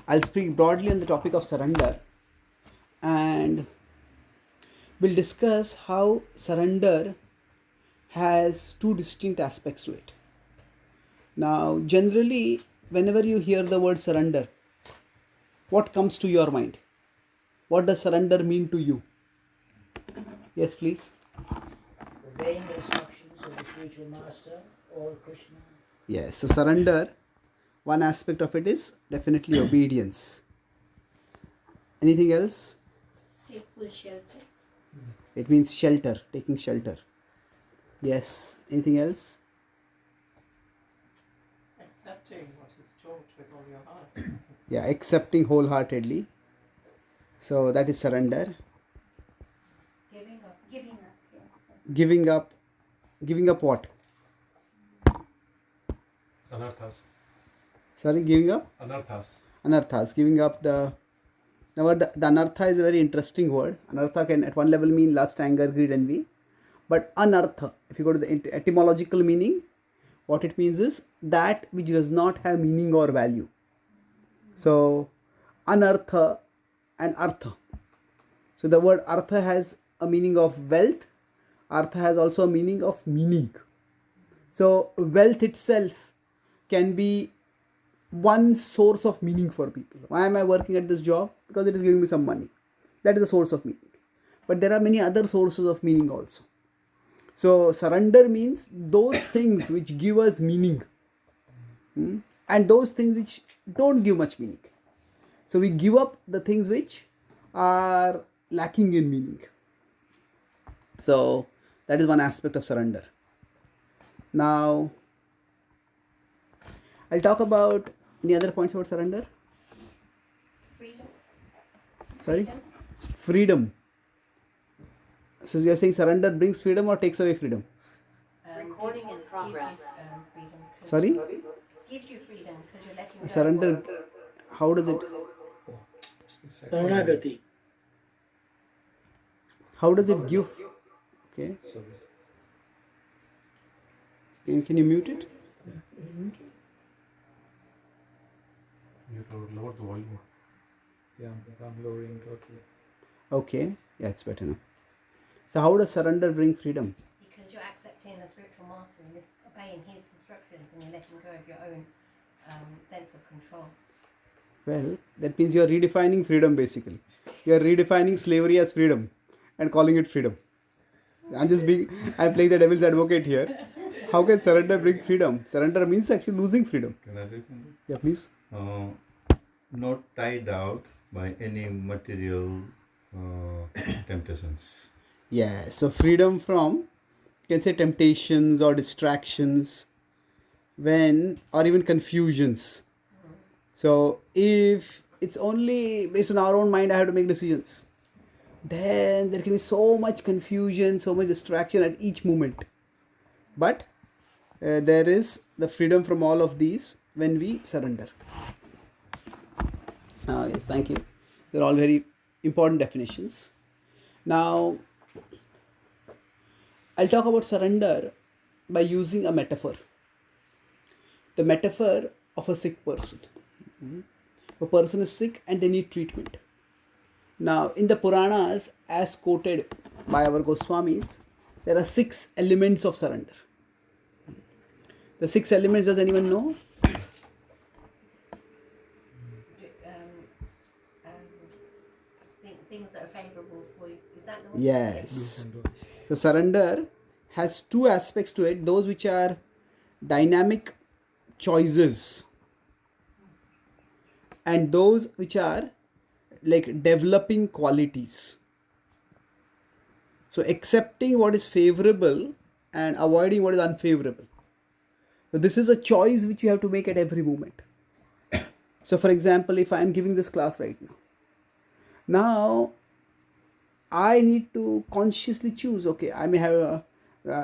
I'll speak broadly on the topic of surrender, and we'll discuss how surrender has two distinct aspects to it. Now, generally, whenever you hear the word surrender, what comes to your mind? What does surrender mean to you? Yes, please. Obeying the instructions of the spiritual master or Krishna. Yes, so surrender, one aspect of it is definitely obedience. Anything else? Take full shelter. It means shelter, taking shelter. Yes. Anything else? Accepting what is taught with all your heart. Yeah, accepting wholeheartedly. So that is surrender. Giving up. Giving up. Yes. Giving up. Giving up what? Anarthas. Sorry, giving up? Anarthas. Anarthas. Giving up the... Now, the anartha is a very interesting word. Anartha can at one level mean lust, anger, greed, envy. But anartha, if you go to the etymological meaning, what it means is that which does not have meaning or value. So, anartha and artha. So, the word artha has a meaning of wealth. Artha has also a meaning of meaning. So, wealth itself can be one source of meaning for people. Why am I working at this job? Because it is giving me some money. That is the source of meaning. But there are many other sources of meaning also. So surrender means those things which give us meaning, and those things which don't give much meaning. So we give up the things which are lacking in meaning. So that is one aspect of surrender. Now I'll talk about any other points about surrender. Freedom. Sorry? Freedom. So you're saying surrender brings freedom or takes away freedom? Recording in progress. Freedom. Sorry? Gives you freedom because you're letting go. Surrender, how does it? Saranagati. How does it give? Okay. Can you mute it? You have to lower the volume. Yeah, I'm lowering totally. Okay. Yeah, it's better now. So how does surrender bring freedom? Because you're accepting the spiritual master and obeying his instructions, and you're letting go of your own sense of control. Well, that means you're redefining freedom basically. You're redefining slavery as freedom and calling it freedom. I'm playing the devil's advocate here. How can surrender bring freedom? Surrender means actually losing freedom. Can I say something? Yeah, please. Not tied out by any material temptations. Yeah, so freedom from, you can say, temptations or distractions, or even confusions. So if it's only based on our own mind, I have to make decisions, then there can be so much confusion, so much distraction at each moment. But there is the freedom from all of these when we surrender. Yes, thank you. They're all very important definitions. Now, I'll talk about surrender by using a metaphor. The metaphor of a sick person. A person is sick and they need treatment. Now, in the Puranas, as quoted by our Goswamis, there are 6 elements of surrender. The 6 elements, does anyone know? Things that are favorable for you. Is that the one? Yes. So surrender has 2 aspects to it. Those which are dynamic choices and those which are like developing qualities. So accepting what is favorable and avoiding what is unfavorable. So this is a choice which you have to make at every moment. So for example, if I am giving this class right now, I need to consciously choose. Okay, I may have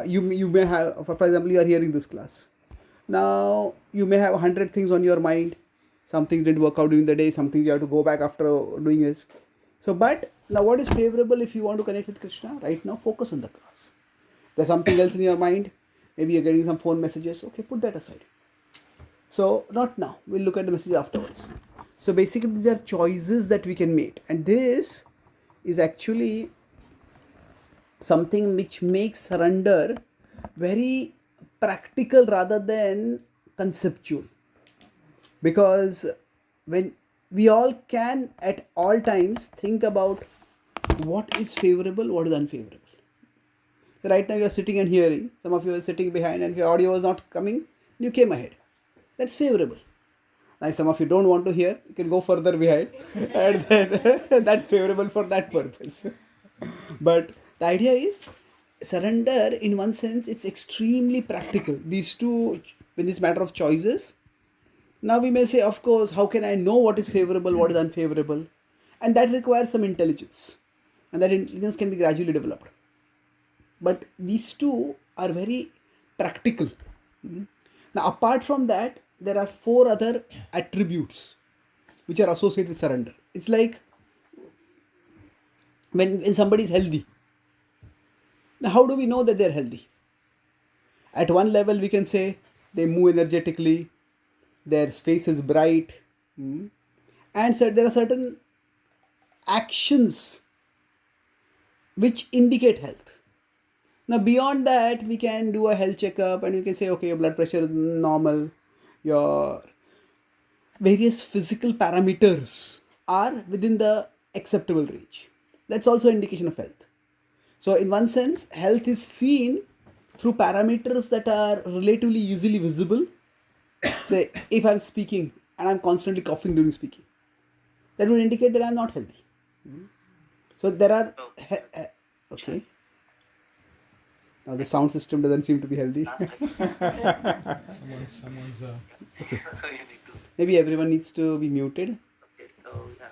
you may have, for example, you are hearing this class. Now you may have 100 things on your mind. Some things didn't work out during the day. Some things you have to go back after doing this. So, but now what is favorable if you want to connect with Krishna right now? Focus on the class. There's something else in your mind. Maybe you're getting some phone messages. Okay, put that aside. So not now. We'll look at the message afterwards. So basically, these are choices that we can make, and this is actually something which makes surrender very practical rather than conceptual, because when we all can at all times think about what is favorable, what is unfavorable. So right now you are sitting and hearing, some of you are sitting behind and your audio was not coming, you came ahead, that's favorable. Now if some of you don't want to hear, you can go further behind and then that's favorable for that purpose. But the idea is surrender, in one sense it's extremely practical. These two, in this matter of choices, now we may say, of course, how can I know what is favorable, what is unfavorable? And that requires some intelligence. And that intelligence can be gradually developed. But these two are very practical. Now, apart from that, there are four other attributes which are associated with surrender. It's like when somebody is healthy. Now, how do we know that they're healthy? At one level, we can say they move energetically, their face is bright, and so there are certain actions which indicate health. Now, beyond that, we can do a health checkup and you can say, okay, your blood pressure is normal, your various physical parameters are within the acceptable range. That's also indication of health. So, in one sense, health is seen through parameters that are relatively easily visible. Say, if I'm speaking and I'm constantly coughing during speaking, that would indicate that I'm not healthy. So there are okay. Now the sound system doesn't seem to be healthy. Someone's Okay. Maybe everyone needs to be muted. Okay, so yeah.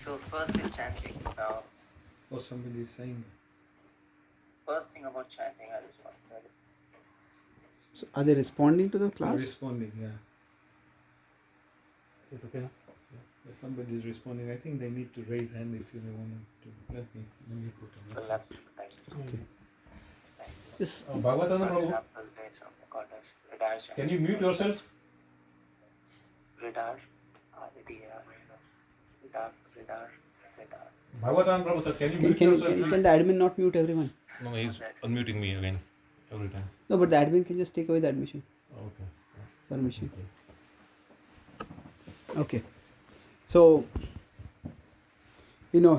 So first is chanting. Now, or somebody is saying. first thing about chanting, I just want to tell you. So are they responding to the class? Responding, yeah. Is it okay now? If somebody is responding, I think they need to raise hand if you want to. Let me put a So message. left, right. Okay. Yes. Bhagavatam For Prabhu, example, there is some context. Radar can you mute yourself? Radar, R-A-D-A-R, radar, radar, radar. Bhagavatam Prabhu, sir, can you Can, mute can, yourself, can, please? can the admin not mute everyone? No, he's unmuting me again every time. No, but the admin can just take away the admission Okay. permission. Okay. So,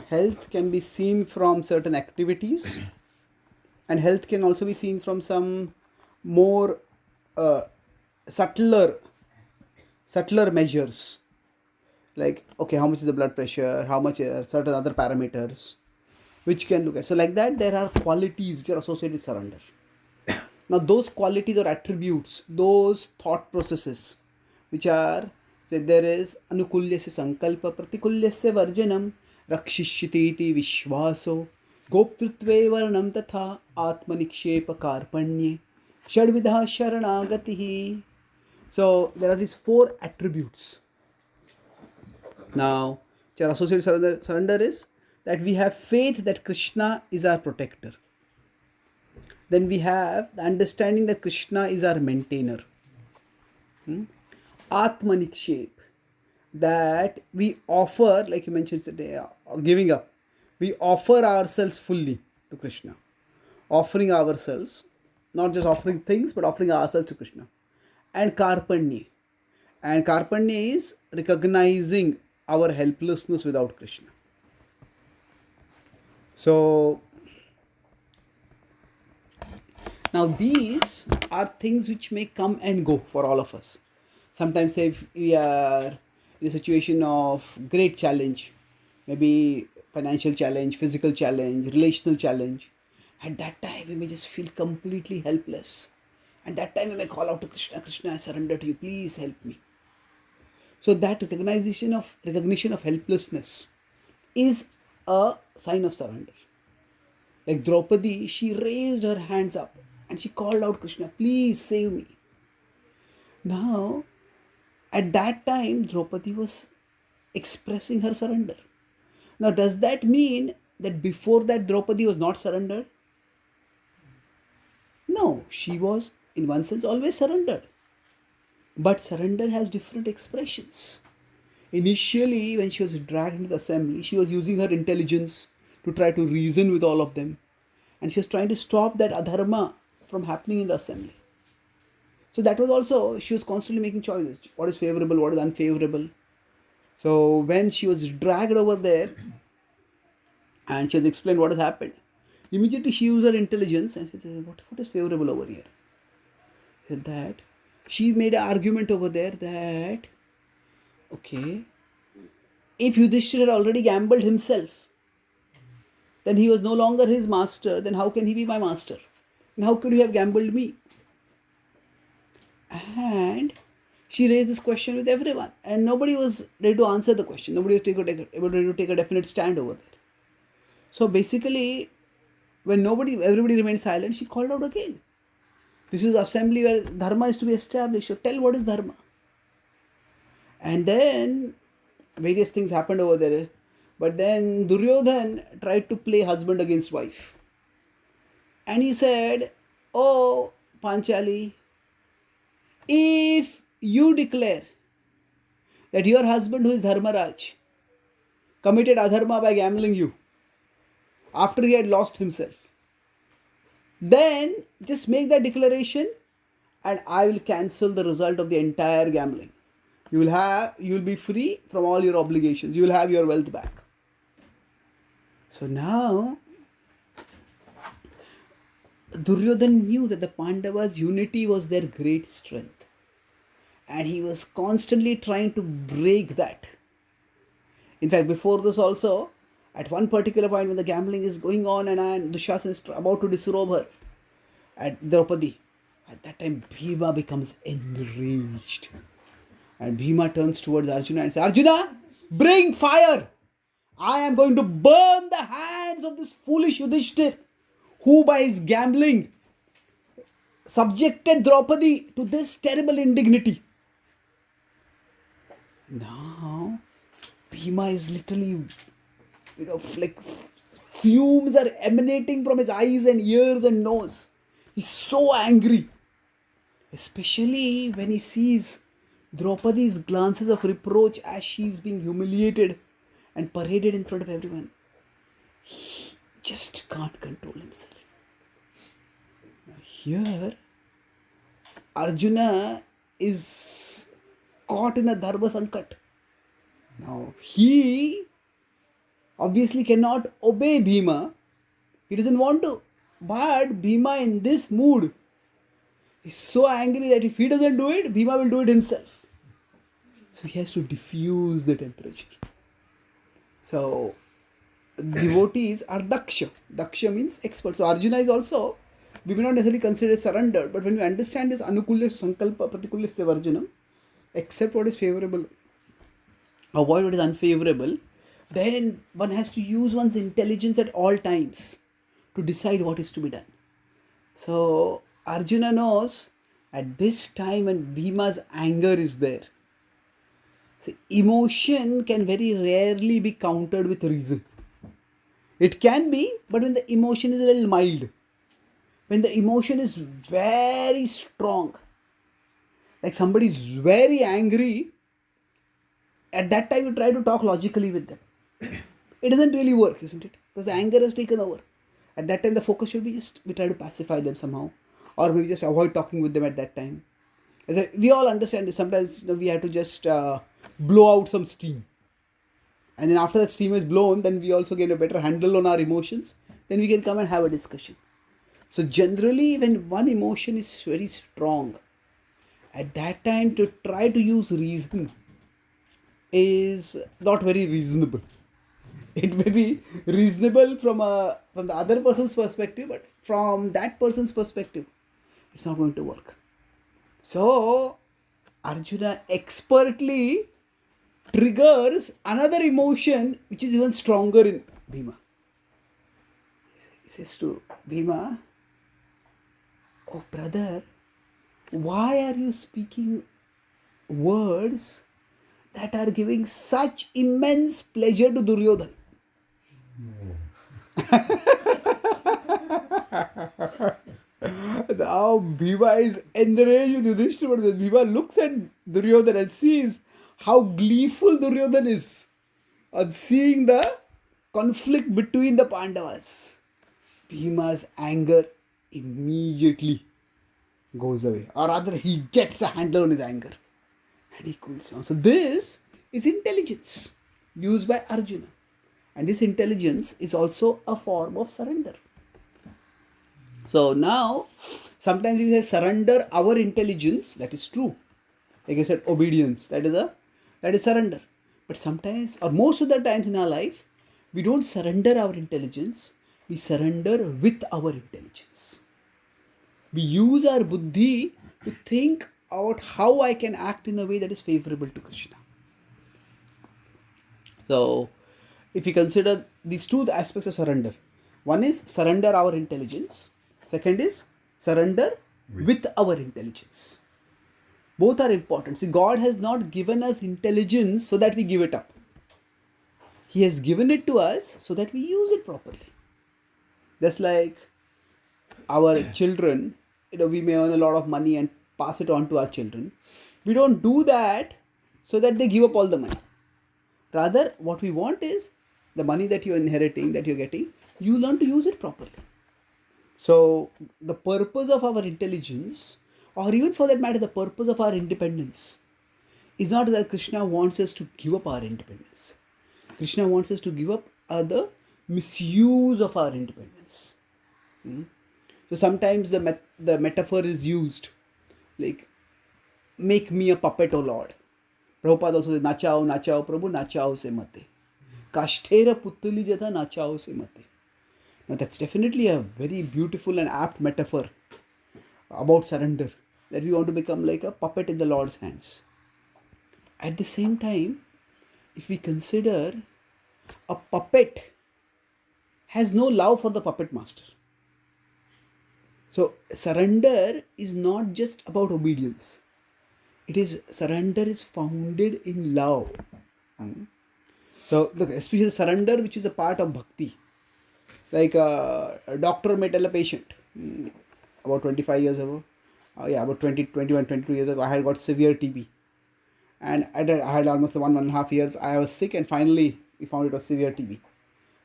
health can be seen from certain activities, and health can also be seen from some more subtler measures, like, okay, how much is the blood pressure, how much are certain other parameters which can look at. So like that, there are qualities which are associated with surrender. Now those qualities or attributes, those thought processes which are, say, there is anukulyasya sankalpa pratikulyasya varjanam rakshishyati iti vishwaso goptrutve varnam tatha atmanikshepa karpanye shadvidha sharanagatihi. So there are these four attributes. Now, which are associated with surrender is that we have faith that Krishna is our protector. Then we have the understanding that Krishna is our maintainer. Atmanikshep, that we offer, like you mentioned today, giving up. We offer ourselves fully to Krishna. Offering ourselves, not just offering things, but offering ourselves to Krishna. And Karpanye. And Karpanye is recognizing our helplessness without Krishna. So, now these are things which may come and go for all of us. Sometimes, say, if we are in a situation of great challenge, maybe financial challenge, physical challenge, relational challenge, at that time we may just feel completely helpless. And that time we may call out to Krishna, Krishna, I surrender to you, please help me. So that recognition of helplessness is a sign of surrender. Like Draupadi, she raised her hands up and she called out Krishna, please save me. Now, at that time, Draupadi was expressing her surrender. Now, does that mean that before that Draupadi was not surrendered? No, she was in one sense always surrendered. But surrender has different expressions. Initially, when she was dragged into the assembly, she was using her intelligence to try to reason with all of them. And she was trying to stop that adharma from happening in the assembly. So that was also, she was constantly making choices. What is favorable, what is unfavorable. So when she was dragged over there and she has explained what has happened, immediately she used her intelligence and said, what is favorable over here? She said that she made an argument over there that, okay, if Yudhishthira had already gambled himself, then he was no longer his master, then how can he be my master? And how could he have gambled me? And she raised this question with everyone, and nobody was ready to answer the question. Nobody was able to take a definite stand over there. So basically, when everybody remained silent, she called out again. This is assembly where dharma is to be established. So tell what is dharma. And then various things happened over there. But then Duryodhan tried to play husband against wife. And he said, "Oh, Panchali, if you declare that your husband, who is Dharmaraj, committed adharma by gambling you after he had lost himself, then just make that declaration and I will cancel the result of the entire gambling. You will be free from all your obligations. You will have your wealth back." So now Duryodhan knew that the Pandavas' unity was their great strength. And he was constantly trying to break that. In fact, before this also, at one particular point when the gambling is going on and Dushasana is about to disrobe her at Draupadi, at that time Bhima becomes enraged. And Bhima turns towards Arjuna and says, "Arjuna, bring fire! I am going to burn the hands of this foolish Yudhishthir, who by his gambling subjected Draupadi to this terrible indignity." Now, Bhima is literally, like fumes are emanating from his eyes and ears and nose. He's so angry. Especially when he sees Draupadi's glances of reproach as she's being humiliated and paraded in front of everyone. He just can't control himself. Now here, Arjuna is caught in a dharma sankat. Now he obviously cannot obey Bhima. He doesn't want to. But Bhima in this mood is so angry that if he doesn't do it, Bhima will do it himself. So he has to diffuse the temperature. So devotees are daksha. Daksha means expert. So Arjuna is also, we may not necessarily consider it surrendered, but when we understand this anukulya sankalpa pratikulya varjanam, accept what is favorable, avoid what is unfavorable, then one has to use one's intelligence at all times to decide what is to be done. So Arjuna knows at this time when Bhima's anger is there. So emotion can very rarely be countered with reason. It can be, but when the emotion is a little mild, when the emotion is very strong, like somebody is very angry, at that time you try to talk logically with them. It doesn't really work, isn't it? Because the anger has taken over. At that time the focus should be just, we try to pacify them somehow, or maybe just avoid talking with them at that time. We all understand this. Sometimes we have to just blow out some steam. And then after that steam is blown, then we also get a better handle on our emotions. Then we can come and have a discussion. So generally when one emotion is very strong, at that time to try to use reason is not very reasonable. It may be reasonable from the other person's perspective, but from that person's perspective, it's not going to work. So Arjuna expertly triggers another emotion which is even stronger in Bhima. He says to Bhima, "Oh brother, why are you speaking words that are giving such immense pleasure to Duryodhan?" Now Bhima is enraged with Yudhishthira, but Bhima looks at Duryodhana and sees how gleeful Duryodhan is on seeing the conflict between the Pandavas. Bhima's anger immediately goes away, or rather, he gets a handle on his anger and he cools down. So, this is intelligence used by Arjuna, and this intelligence is also a form of surrender. So, now sometimes we say surrender our intelligence, that is true. Like I said, obedience, that is surrender. But sometimes, or most of the times in our life, we don't surrender our intelligence, we surrender with our intelligence. We use our buddhi to think out how I can act in a way that is favorable to Krishna. So, if you consider these two aspects of surrender, one is surrender our intelligence, second is surrender with our intelligence. Both are important. See, God has not given us intelligence so that we give it up. He has given it to us so that we use it properly. Just like our children, we may earn a lot of money and pass it on to our children. We don't do that so that they give up all the money. Rather, what we want is the money that you're inheriting, that you're getting, you learn to use it properly. So, the purpose of our intelligence, or even for that matter, the purpose of our independence, is not that Krishna wants us to give up our independence. Krishna wants us to give up the misuse of our independence. So sometimes the metaphor is used like, make me a puppet, O Lord. Prabhupada also says, nachao, nachao, Prabhu, nachao se mate. Kashtera putli jatha nachao se mate. Now that's definitely a very beautiful and apt metaphor about surrender, that we want to become like a puppet in the Lord's hands. At the same time, if we consider, a puppet has no love for the puppet master. So surrender is not just about obedience. Surrender is founded in love. So look, especially surrender, which is a part of bhakti. Like a doctor may tell a patient, about 25 years ago, about 21, 22 years ago, I had got severe TB. And I had almost 1.5 years. I was sick, and finally we found it was severe TB.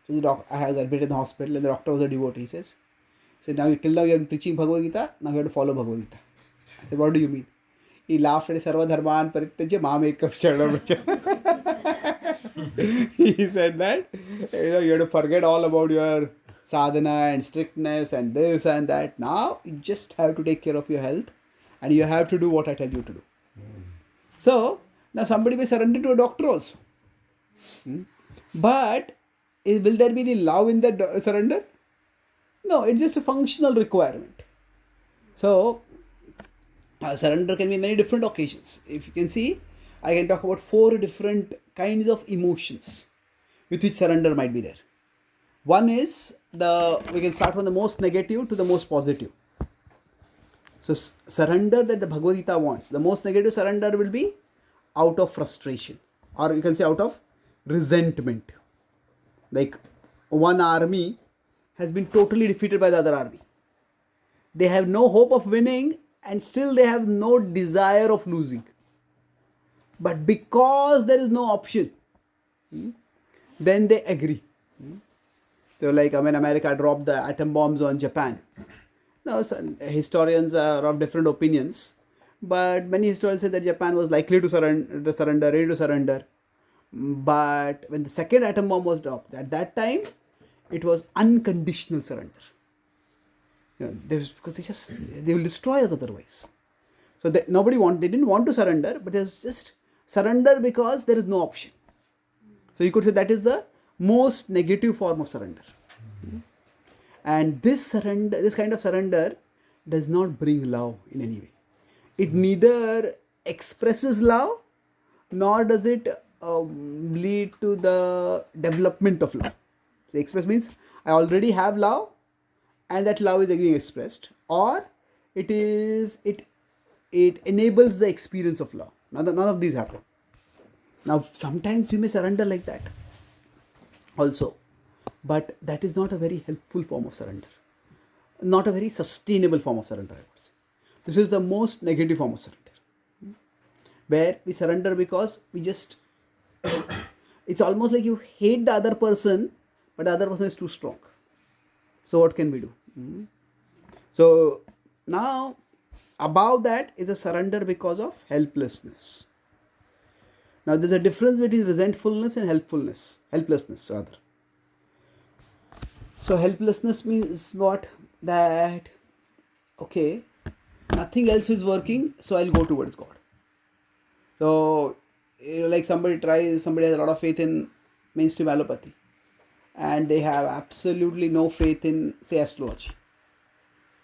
So I was admitted in the hospital, and the doctor was a devotee. He said, now till now you have been preaching Bhagavad Gita, now you have to follow Bhagavad Gita. I said, what do you mean? He laughed and said, Sarva dharman parityajya mam ekam sharanam vraja. He said that, you have to forget all about your sadhana and strictness and this and that. Now you just have to take care of your health, and you have to do what I tell you to do. So, now somebody may surrender to a doctor also. But will there be any love in that surrender? No, it's just a functional requirement. So, surrender can be many different occasions. If you can see, I can talk about 4 different kinds of emotions with which surrender might be there. One is, we can start from the most negative to the most positive. So, surrender that the Bhagavad Gita wants, the most negative surrender will be out of frustration, or you can say out of resentment. Like, one army has been totally defeated by the other army. They have no hope of winning, and still they have no desire of losing. But because there is no option, then they agree. So like when America dropped the atom bombs on Japan. Now, historians are of different opinions, but many historians say that Japan was likely to surrender, ready to surrender. But when the second atom bomb was dropped, at that time, it was unconditional surrender. Because they will destroy us otherwise. So they didn't want to surrender, but it was just surrender because there is no option. So you could say that is the most negative form of surrender. And this kind of surrender does not bring love in any way. It neither expresses love, nor does it lead to the development of love. So express means I already have love, and that love is being expressed, or it enables the experience of love. None of these happen. Now, sometimes you may surrender like that also, but that is not a very helpful form of surrender, not a very sustainable form of surrender, I would say. This is the most negative form of surrender, where we surrender because we just, it's almost like you hate the other person, but the other person is too strong. So what can we do? So now above that is a surrender because of helplessness. Now there's a difference between resentfulness and helplessness rather. So helplessness means what? That, okay, nothing else is working, so I'll go towards God. So, like somebody has a lot of faith in mainstream allopathy, and they have absolutely no faith in, say, astrology.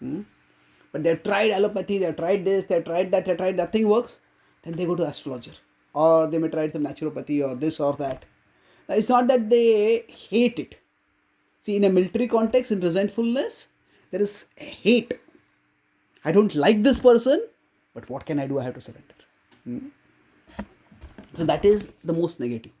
But they've tried allopathy, they've tried this, they've tried that, nothing works, then they go to astrologer. Or they may try some naturopathy or this or that. Now, it's not that they hate it. See, in a military context, in resentfulness, there is hate. I don't like this person, but what can I do? I have to surrender. So that is the most negative.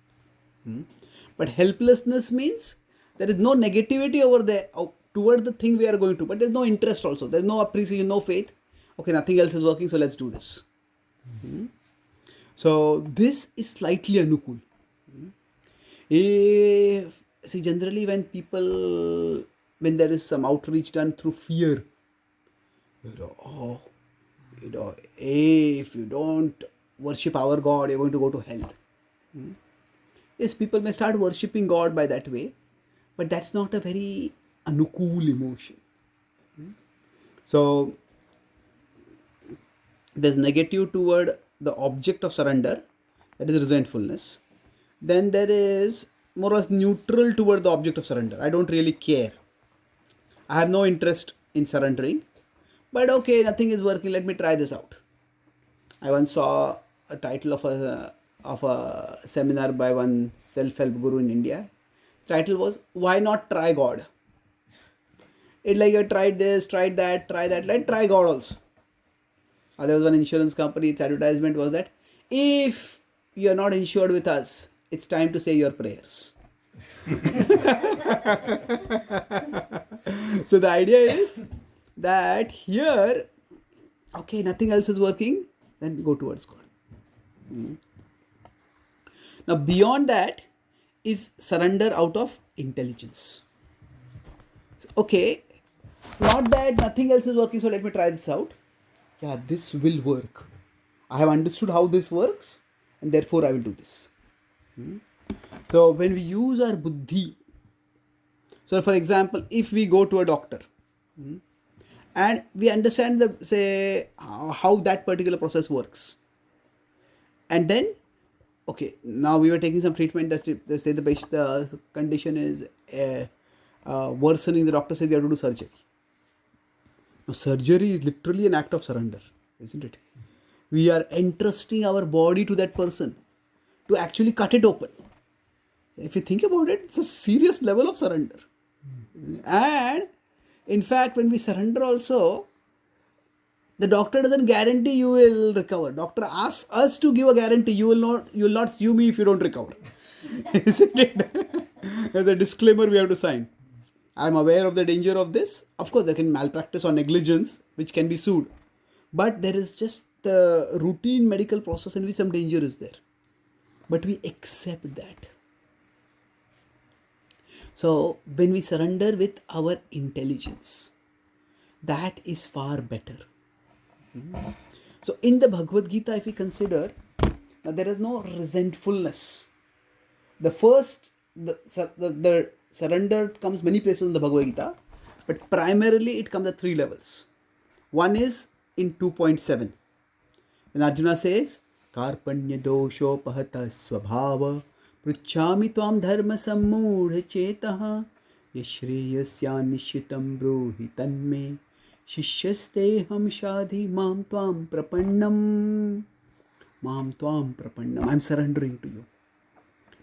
But helplessness means there is no negativity over there toward the thing we are going to, but there's no interest also. There's no appreciation, no faith. Okay, nothing else is working, so let's do this. So this is slightly anukul. See, generally when there is some outreach done through fear, if you don't worship our God, you're going to go to hell. Yes, people may start worshipping God by that way, but that's not a very anukul emotion. So there's negative toward the object of surrender, that is resentfulness. Then there is more or less neutral toward the object of surrender. I don't really care. I have no interest in surrendering, but okay, nothing is working, let me try this out. I once saw a title of a seminar by one self-help guru in India. The title was, "Why not try God?" It's like you tried this, tried that, let's try God also. There was one insurance company, its advertisement was that, if you are not insured with us, it's time to say your prayers. So the idea is that here, okay, nothing else is working, then go towards God. Now beyond that is surrender out of intelligence. Okay, not that nothing else is working, so let me try this out. Yeah, this will work. I have understood how this works, and therefore I will do this. So when we use our buddhi, so for example, if we go to a doctor and we understand how that particular process works, and then, okay, now we were taking some treatment that they say the condition is worsening, the doctor says we have to do surgery. Now, surgery is literally an act of surrender, isn't it? We are entrusting our body to that person to actually cut it open. If you think about it, it's a serious level of surrender. And in fact, when we surrender also, the doctor doesn't guarantee you will recover. Doctor asks us to give a guarantee. You will not sue me if you don't recover. Isn't it? There's a disclaimer we have to sign. I'm aware of the danger of this. Of course, there can be malpractice or negligence which can be sued. But there is just the routine medical process in which some danger is there. But we accept that. So when we surrender with our intelligence, that is far better. So in the Bhagavad Gita, if we consider, now there is no resentfulness. The surrender comes many places in the Bhagavad Gita, but primarily it comes at 3 levels. One is in 2.7. When Arjuna says, Karpanya dosho pahata svabhava pruchhami tvam dharma sammudha chetaha yashreyasya nishitam bruhi tanme shishyaste ham shadhi mam tvam prapannam. I'm surrendering to you.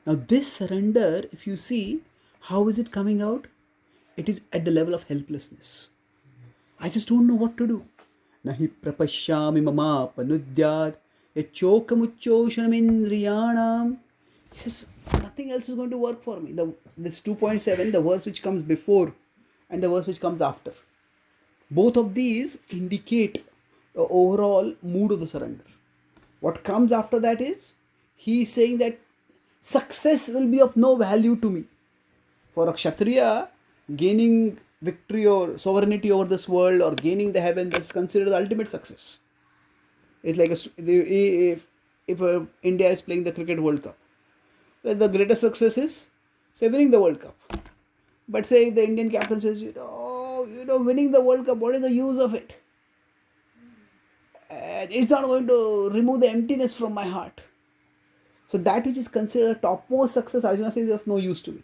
Now this surrender, if you see, how is it coming out? It is at the level of helplessness. I just don't know what to do. Nahi prapashyami mama panudyat yachokamuchoshanamindriyanam. He says, nothing else is going to work for me. This 2.7, the verse which comes before and the verse which comes after. Both of these indicate the overall mood of the surrender. What comes after that is, he is saying that success will be of no value to me. For a Kshatriya, gaining victory or sovereignty over this world or gaining the heaven, that's considered the ultimate success. It's like if India is playing the cricket World Cup, the greatest success is, say, winning the World Cup. But say if the Indian captain says, winning the World Cup, what is the use of it? And it's not going to remove the emptiness from my heart. So that which is considered a topmost success, Arjuna says, is of no use to me.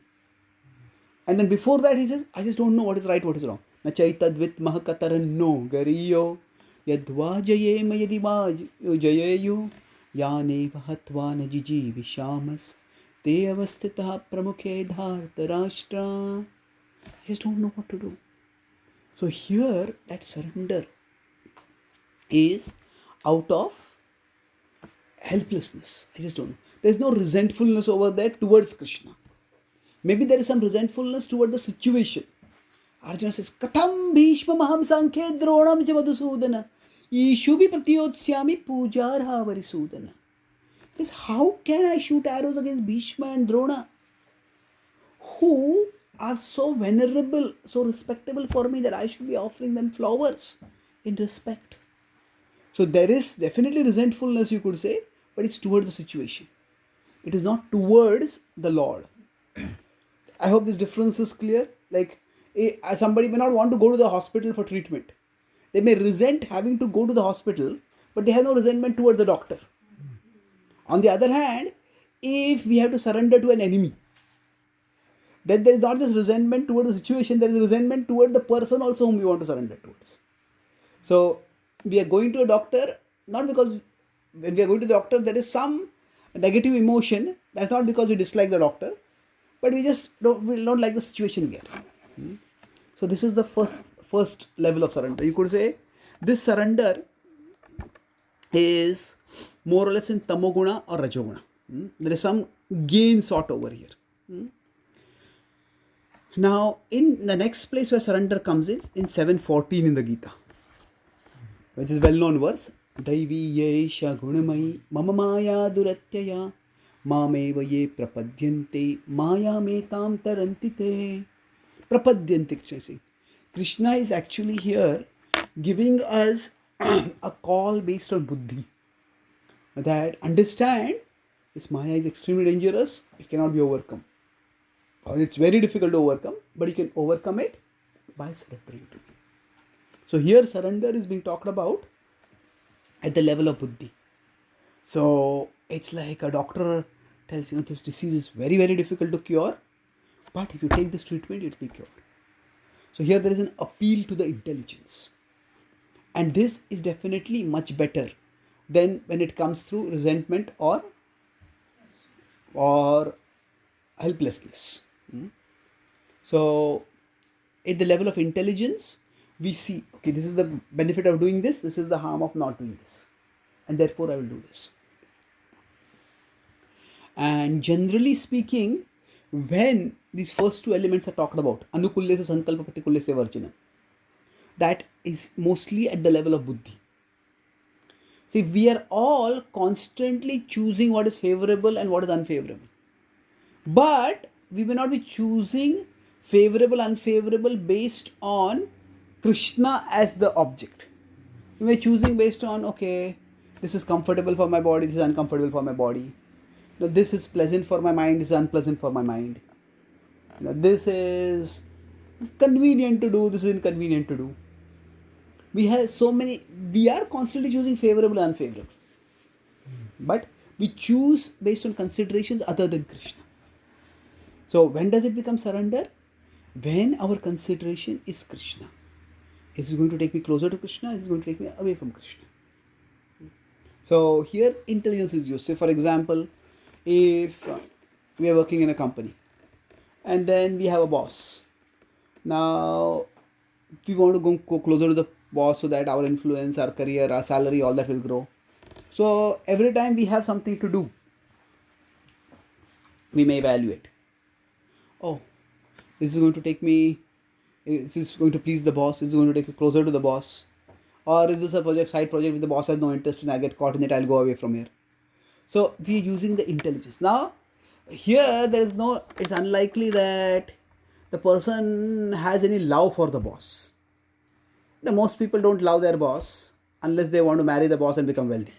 And then before that he says, I just don't know what is right, what is wrong. Na chaitadvit mahakataran no gariyo yadva jayema yadima jayeyu yane vahatva na jiji vishamas te avastitah pramukhe dharta rashtra. I just don't know what to do. So here that surrender is out of helplessness. I just don't know. There's no resentfulness over there towards Krishna. Maybe there is some resentfulness toward the situation. Arjuna says, Katham bhishma maham sankhe dronam cha madhusudana ishubi pratiyotsyami pujarha varisudana. He says, how can I shoot arrows against Bhishma and Drona, who are so venerable, so respectable for me, that I should be offering them flowers in respect? So there is definitely resentfulness, you could say, but it's toward the situation. It is not towards the Lord. I hope this difference is clear. Like, somebody may not want to go to the hospital for treatment. They may resent having to go to the hospital, but they have no resentment towards the doctor. On the other hand, if we have to surrender to an enemy, then there is not just resentment towards the situation, there is resentment toward the person also whom we want to surrender towards. So we are going to a doctor, not because when we are going to the doctor there is some negative emotion. That's not because we dislike the doctor, but we just don't like the situation we are. So this is the first level of surrender. You could say this surrender is more or less in tamoguna or rajoguna. There is some gain sought over here. Now in the next place where surrender comes in 7:14 in the Gita, which is well known verse, Daivi yesha gunamai mama maya duratyaya mameva ye prapadyante maya metam tarantite. Prapadyante, Krishna is actually here giving us a call based on buddhi. That understand this Maya is extremely dangerous, it cannot be overcome. Or it's very difficult to overcome, but you can overcome it by surrendering to me. So here surrender is being talked about at the level of buddhi. So it's like a doctor tells you, this disease is very, very difficult to cure, but if you take this treatment, it will be cured. So here there is an appeal to the intelligence. And this is definitely much better than when it comes through resentment or helplessness. So at the level of intelligence, we see, okay, this is the benefit of doing this is the harm of not doing this, and therefore I will do this. And generally speaking, when these first two elements are talked about, anukullesya sankalpa pratikullesya varjana, that is mostly at the level of buddhi. See, we are all constantly choosing what is favorable and what is unfavorable. But we may not be choosing favorable, unfavorable based on Krishna as the object. We may be choosing based on, okay, this is comfortable for my body, this is uncomfortable for my body. This is pleasant for my mind, this is unpleasant for my mind. This is convenient to do, this is inconvenient to do. We are constantly choosing favorable and unfavorable. But we choose based on considerations other than Krishna. So when does it become surrender? When our consideration is Krishna. Is it going to take me closer to Krishna? Is it going to take me away from Krishna? So here intelligence is used. So for example, if we are working in a company and then we have a boss. Now we want to go closer to the boss so that our influence, our career, our salary, all that will grow. So every time we have something to do, we may evaluate. Oh, this is going to take me, this is going to please the boss, this is going to take me closer to the boss, Or is this a side project with the boss has no interest and I get caught in it, I'll go away from here. So we're using the intelligence. Now, here there is no, it's unlikely that the person has any love for the boss. Most people don't love their boss unless they want to marry the boss and become wealthy.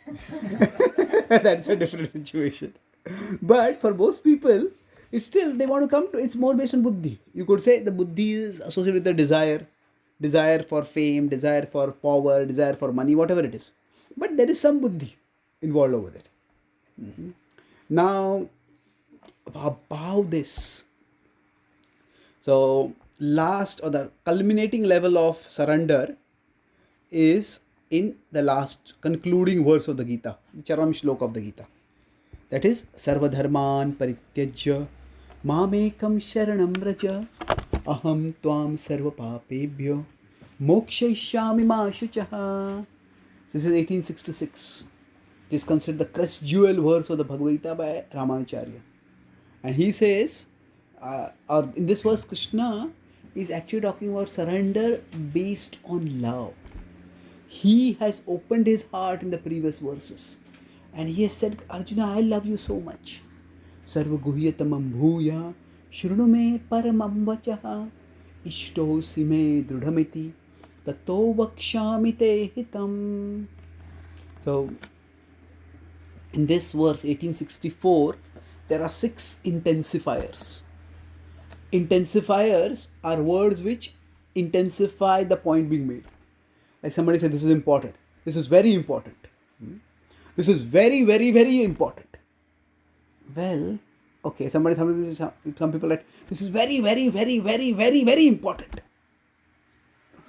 That's a different situation. But for most people, it's still, they want to come to, it's more based on buddhi. You could say the buddhi is associated with the desire for fame, desire for power, desire for money, whatever it is. But there is some buddhi involved over there. Now, about this. So, last or the culminating level of surrender is in the last concluding verse of the Gita, the Charam Shlok of the Gita. That is, Sarvadharman Parityajya Mamekam Sharanam Vraja Aham Tvam Sarva Papebhyo Mokshayishyami Ma Shuchaha. This is 1866. It is considered the crest jewel verse of the Bhagavad Gita by Ramanacharya. And he says, or in this verse, Krishna is actually talking about surrender based on love. He has opened his heart in the previous verses. And he has said, Arjuna, I love you so much. Sarva guhyatamam bhuya shrunu me paramam vachaha ishtosi me drudhamiti tato vakshami te hitam. So, in this verse 1864, there are 6 intensifiers. Intensifiers are words which intensify the point being made. Like somebody said, this is important. This is very important. This is very, very, very important. Well, okay, some people like, this is very, very, very, very, very, very important.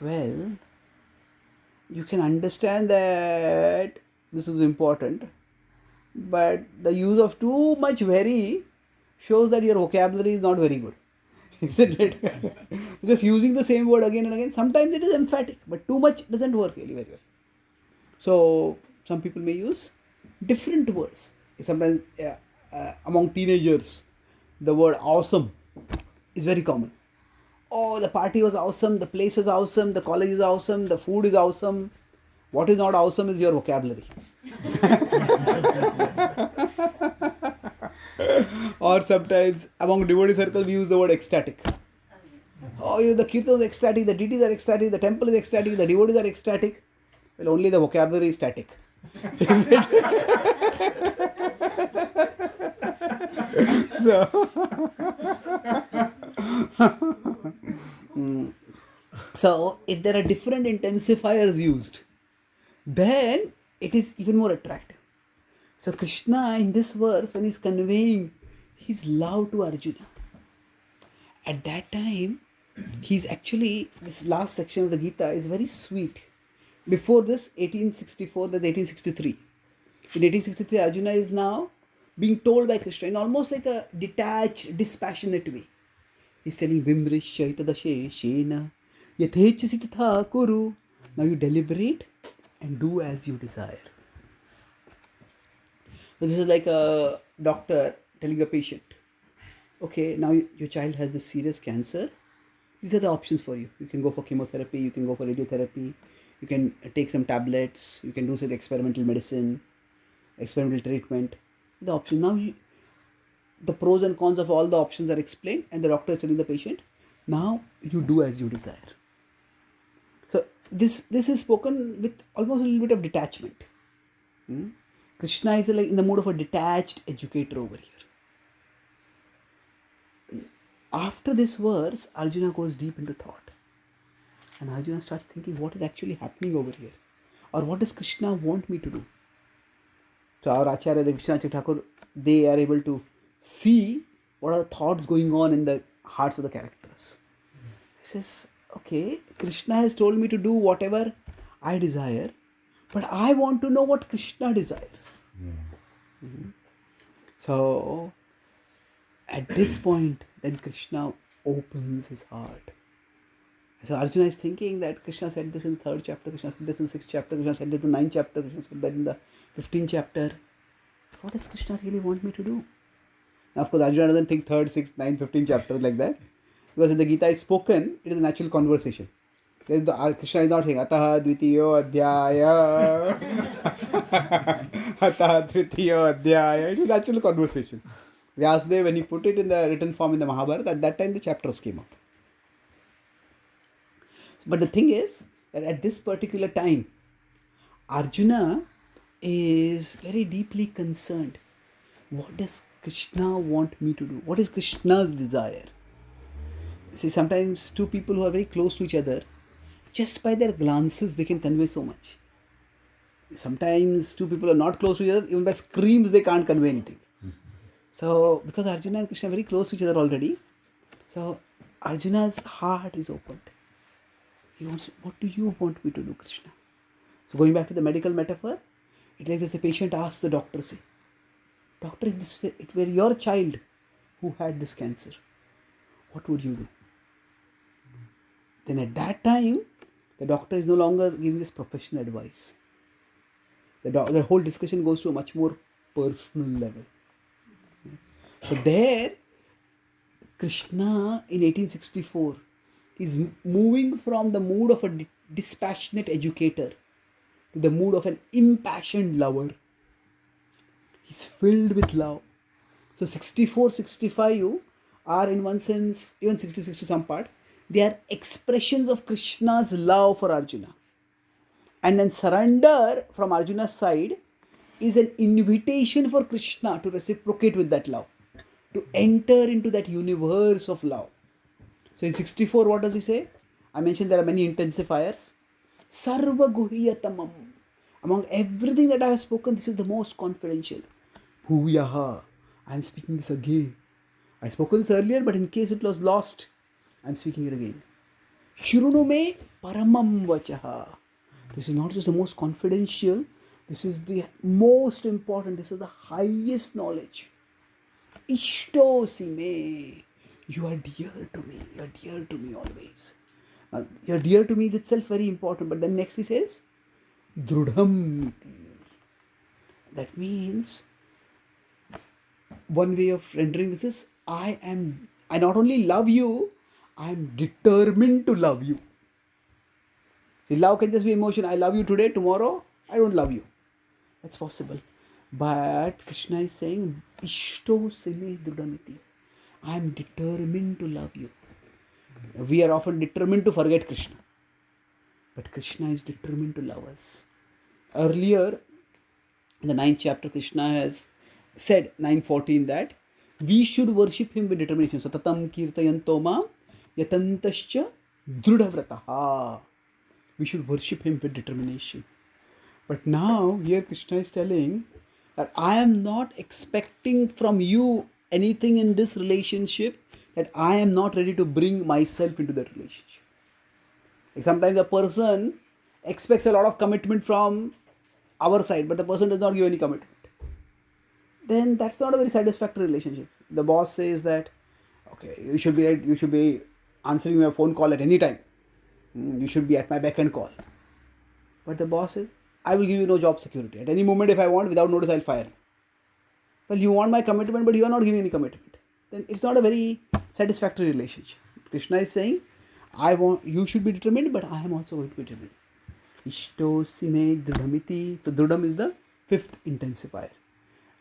Well, you can understand that this is important, but the use of too much very shows that your vocabulary is not very good. Isn't it? Just using the same word again and again, sometimes it is emphatic, but too much doesn't work really very well. So, some people may use different words. Sometimes among teenagers, the word awesome is very common. Oh, the party was awesome, the place is awesome, the college is awesome, the food is awesome. What is not awesome is your vocabulary. Or sometimes among devotee circles we use the word ecstatic. Oh, the kirtan is ecstatic, the deities are ecstatic, the temple is ecstatic, the devotees are ecstatic. Well, only the vocabulary is static. Is it? So, if there are different intensifiers used, then it is even more attractive. So, Krishna in this verse, when he's conveying his love to Arjuna, at that time, he's actually, this last section of the Gita is very sweet. Before this, 1864, that's 1863. In 1863, Arjuna is now being told by Krishna in almost like a detached, dispassionate way. He's telling Vimrishya itadashe shena yathechasi tatha kuru. Now you deliberate and do as you desire. So this is like a doctor telling a patient, okay, now your child has this serious cancer. These are the options for you. You can go for chemotherapy, you can go for radiotherapy, you can take some tablets, you can do some experimental medicine, experimental treatment. The option. Now the pros and cons of all the options are explained and the doctor is telling the patient, now you do as you desire. So this is spoken with almost a little bit of detachment. Krishna is like in the mood of a detached educator over here. After this verse, Arjuna goes deep into thought. And Arjuna starts thinking, what is actually happening over here? Or what does Krishna want me to do? So our Acharya, the Vishwanath Thakur, they are able to see what are the thoughts going on in the hearts of the characters. He says, okay, Krishna has told me to do whatever I desire, but I want to know what Krishna desires. So, at this point, then Krishna opens his heart. So Arjuna is thinking that Krishna said this in the 3rd chapter, Krishna said this in the 6th chapter, Krishna said this in the 9th chapter, Krishna said that in the 15th chapter. What does Krishna really want me to do? Now, of course, Arjuna doesn't think 3rd, 6th, 9th, 15th chapters like that. Because when the Gita is spoken, it is a natural conversation. Krishna is not saying Ataha Dvitiyo Adhyaya Ataha Tritiyo Adhyaya. It is natural conversation. Vyasdev, when he put it in the written form in the Mahabharata, at that time the chapters came up. But the thing is that at this particular time, Arjuna is very deeply concerned. What does Krishna want me to do? What is Krishna's desire? See, sometimes two people who are very close to each other, just by their glances, they can convey so much. Sometimes two people are not close to each other, even by screams, they can't convey anything. So, because Arjuna and Krishna are very close to each other already, so Arjuna's heart is opened. He wants, what do you want me to do, Krishna? So, going back to the medical metaphor, it's like this: a patient asks the doctor, say, Doctor, if it were your child who had this cancer, what would you do? Then at that time, the doctor is no longer giving this professional advice. The whole discussion goes to a much more personal level. So there, Krishna in 1864 is moving from the mood of a dispassionate educator to the mood of an impassioned lover. He's filled with love. So 64, 65 are in one sense, even 66 to some part, they are expressions of Krishna's love for Arjuna. And then surrender from Arjuna's side is an invitation for Krishna to reciprocate with that love, to enter into that universe of love. So in 64, what does he say? I mentioned there are many intensifiers. Sarva guhyatamam. Among everything that I have spoken, this is the most confidential. Bhuyaha. I am speaking this again. I spoken this earlier, but in case it was lost, I am speaking it again. Shrunu me paramam vachaha. This is not just the most confidential, this is the most important, this is the highest knowledge. Ishtosi me. You are dear to me. You are dear to me always. You are dear to me is itself very important. But then next he says, Drudham iti. That means, one way of rendering this is, I not only love you, I am determined to love you. See, love can just be emotion. I love you today, tomorrow, I don't love you. That's possible. But Krishna is saying, Ishto sime drudamiti. I am determined to love you. We are often determined to forget Krishna. But Krishna is determined to love us. Earlier, in the 9th chapter, Krishna has said, 9:14, that we should worship him with determination. Satatam kirtayanto mam yatantascha drudavrataha. We should worship him with determination. But now, here Krishna is telling that I am not expecting from you anything in this relationship that I am not ready to bring myself into that relationship. Like sometimes a person expects a lot of commitment from our side, but the person does not give any commitment. Then that's not a very satisfactory relationship. The boss says that, okay, you should be answering my phone call at any time. You should be at my beck and call. But the boss says, I will give you no job security. At any moment, if I want, without notice, I'll fire you. Well, you want my commitment, but you are not giving any commitment. Then it's not a very satisfactory relationship. Krishna is saying, you should be determined, but I am also going to be determined. Ishto sime drudhamiti. So drudham is the 5th intensifier.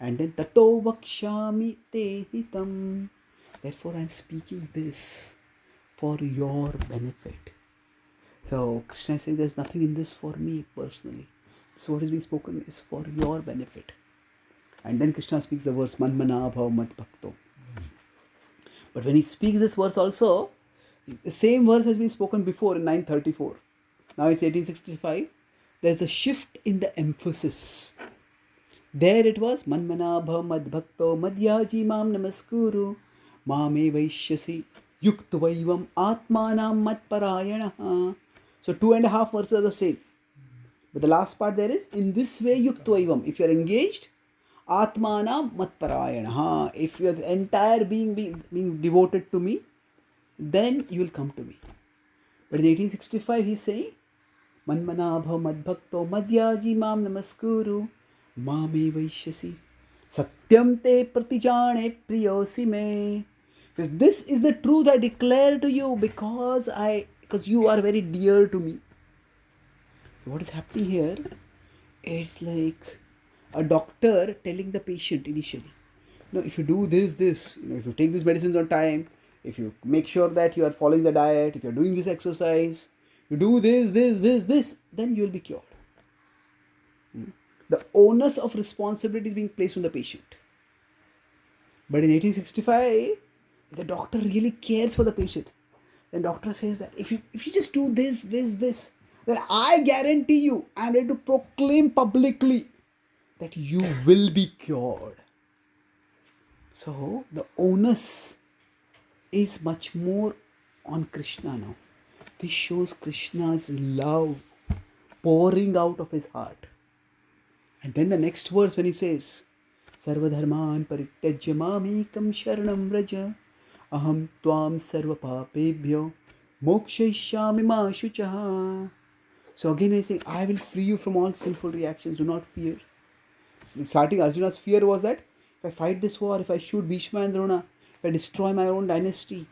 And then tato vakshami te hitam. Therefore, I am speaking this for your benefit. So Krishna is saying, there's nothing in this for me personally. So what is being spoken is for your benefit. And then Krishna speaks the verse, Manmana bhav mad bhakto. But when he speaks this verse also, the same verse has been spoken before in 934. Now it's 1865. There's a shift in the emphasis. There it was, Manmana bhav mad bhakto madhyaji mam namaskuru mame vaishyasi yuktavaivam atmanam mat parayanaha. So 2.5 verses are the same. But the last part there is, in this way yuktavaivam. If you are engaged, atmanam mat parayanaha. If your entire being devoted to me, then you will come to me. But in 1865 he is saying, Manmana bhav mad bhakto madhyaji mam namaskuru mame vaishyasi satyam te pratijane priyosi me. Says, this is the truth I declare to you because because you are very dear to me. What is happening here? It's like a doctor telling the patient initially, if you do this, if you take these medicines on time, if you make sure that you are following the diet, if you're doing this exercise, you do this, then you will be cured. The onus of responsibility is being placed on the patient. But in 1865, the doctor really cares for the patient. The doctor says that if you just do this, then I guarantee you, I'm ready to proclaim publicly that you will be cured. So the onus is much more on Krishna now. This shows Krishna's love pouring out of his heart. And then the next verse when he says, Sarvadharman parityajya mamekam sharanam vraja aham tvam sarva papebhyo mokshayishyami ma shuchaha. So again he's saying, I will free you from all sinful reactions, do not fear. Starting Arjuna's fear was that if I fight this war, if I shoot Bhishma and Drona, if I destroy my own dynasty,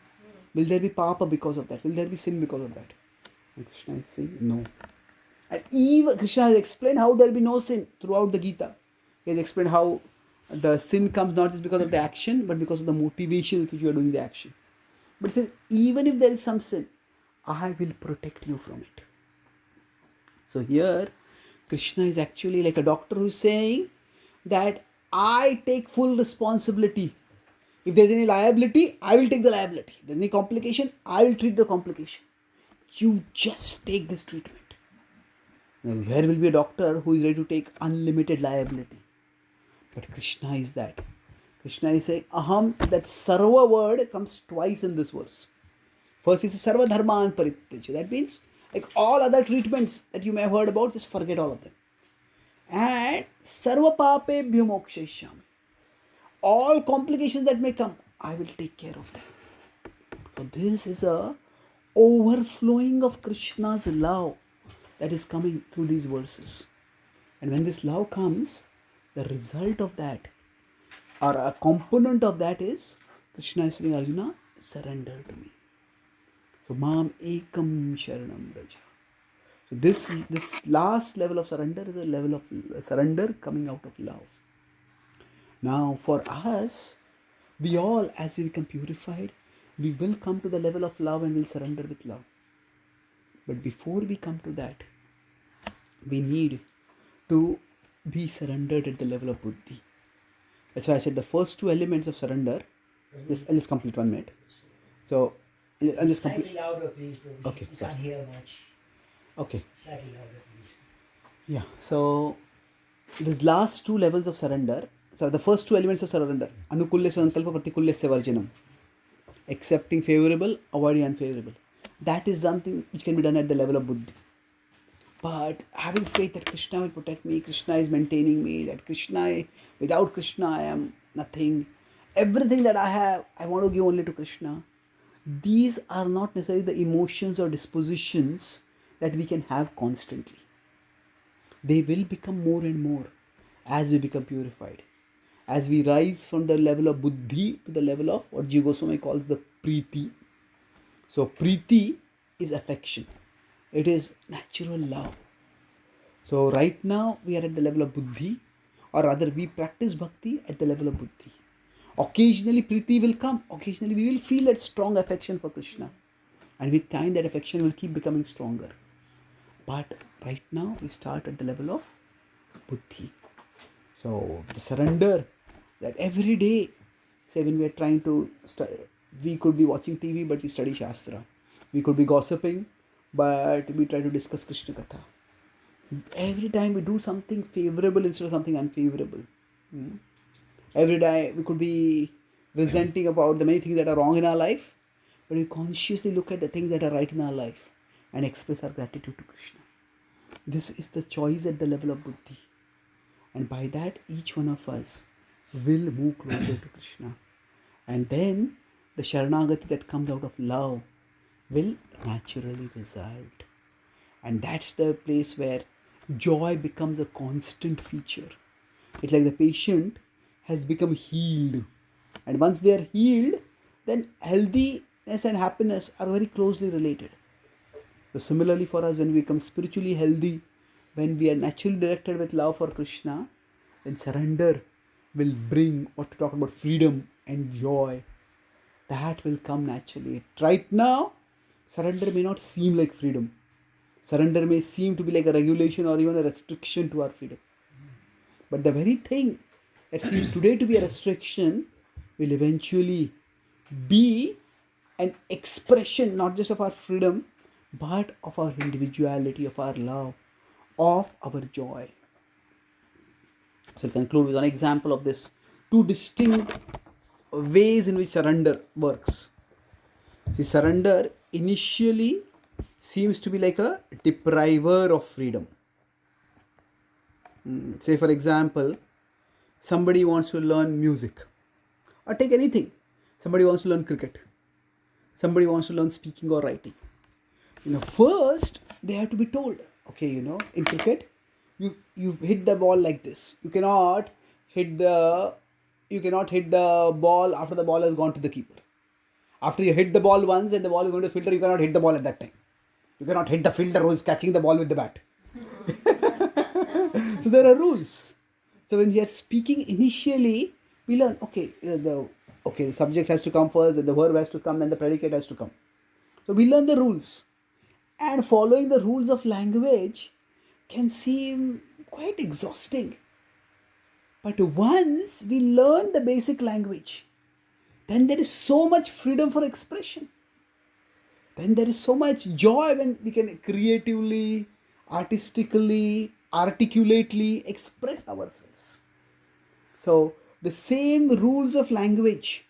will there be papa because of that? Will there be sin because of that? And Krishna is saying, no. And even Krishna has explained how there will be no sin throughout the Gita. He has explained how the sin comes not just because of the action, but because of the motivation with which you are doing the action. But it says, even if there is some sin, I will protect you from it. So here, Krishna is actually like a doctor who is saying that I take full responsibility. If there's any liability, I will take the liability. If there's any complication, I will treat the complication. You just take this treatment. Now, where will be a doctor who is ready to take unlimited liability? But Krishna is that. Krishna is saying, aham, that sarva word comes twice in this verse. First is sarva dharman parityajya. That means, like all other treatments that you may have heard about, just forget all of them. And sarva papebhyo mokshayishyami. All complications that may come, I will take care of them. So this is a overflowing of Krishna's love that is coming through these verses. And when this love comes, the result of that, or a component of that is, Krishna is saying, Arjuna, surrender to me. So, Mam Ekam Sharanam Raja. So this last level of surrender is a level of surrender coming out of love. Now, for us, we all, as we become purified, we will come to the level of love and will surrender with love. But before we come to that, we need to be surrendered at the level of buddhi. That's why I said the first two elements of surrender. I'll just complete 1 minute. So, I'll just complete. Slightly louder, please, Prabhuji. Okay, You sorry. can't hear much. Okay. Slightly louder, please. Yeah. So, these last two levels of surrender. So, the first two elements of surrender. Anukulya sankalpa pratikulya varjanam. Accepting favorable, avoiding unfavorable. That is something which can be done at the level of buddhi. But having faith that Krishna will protect me, Krishna is maintaining me, that without Krishna I am nothing. Everything that I have, I want to give only to Krishna. These are not necessarily the emotions or dispositions that we can have constantly. They will become more and more as we become purified. As we rise from the level of buddhi to the level of what Jiva Goswami calls the preeti. So preeti is affection. It is natural love. So right now we are at the level of buddhi, or rather we practice bhakti at the level of buddhi. Occasionally preeti will come. Occasionally we will feel that strong affection for Krishna. And with time that affection will keep becoming stronger. But right now we start at the level of buddhi. So the surrender that every day, say when we are trying to study, we could be watching TV but we study Shastra. We could be gossiping but we try to discuss Krishna Katha. Every time we do something favorable instead of something unfavorable. Every day we could be resenting about the many things that are wrong in our life, but we consciously look at the things that are right in our life and express our gratitude to Krishna. This is the choice at the level of buddhi. And by that, each one of us will move closer to Krishna. And then the Sharanagati that comes out of love will naturally result. And that's the place where joy becomes a constant feature. It's like the patient has become healed. And once they are healed, then healthiness and happiness are very closely related. So similarly for us, when we become spiritually healthy, when we are naturally directed with love for Krishna, then surrender will bring what to talk about freedom and joy. That will come naturally. Right now, surrender may not seem like freedom. Surrender may seem to be like a regulation or even a restriction to our freedom. But the very thing that seems today to be a restriction will eventually be an expression not just of our freedom, but of our individuality, of our love, of our joy. So I'll conclude with one example of this two distinct ways in which surrender works. See, surrender initially seems to be like a depriver of freedom. Say, for example, somebody wants to learn music, or take anything. Somebody wants to learn cricket. Somebody wants to learn speaking or writing. First they have to be told, okay, in cricket, you hit the ball like this. You cannot hit the ball after the ball has gone to the keeper. After you hit the ball once and the ball is going to filter, you cannot hit the ball at that time. You cannot hit the fielder who is catching the ball with the bat. So there are rules. So when we are speaking initially, we learn, okay, the subject has to come first, then the verb has to come, then the predicate has to come. So we learn the rules. And following the rules of language can seem quite exhausting. But once we learn the basic language, then there is so much freedom for expression. Then there is so much joy when we can creatively, artistically, articulately express ourselves. So the same rules of language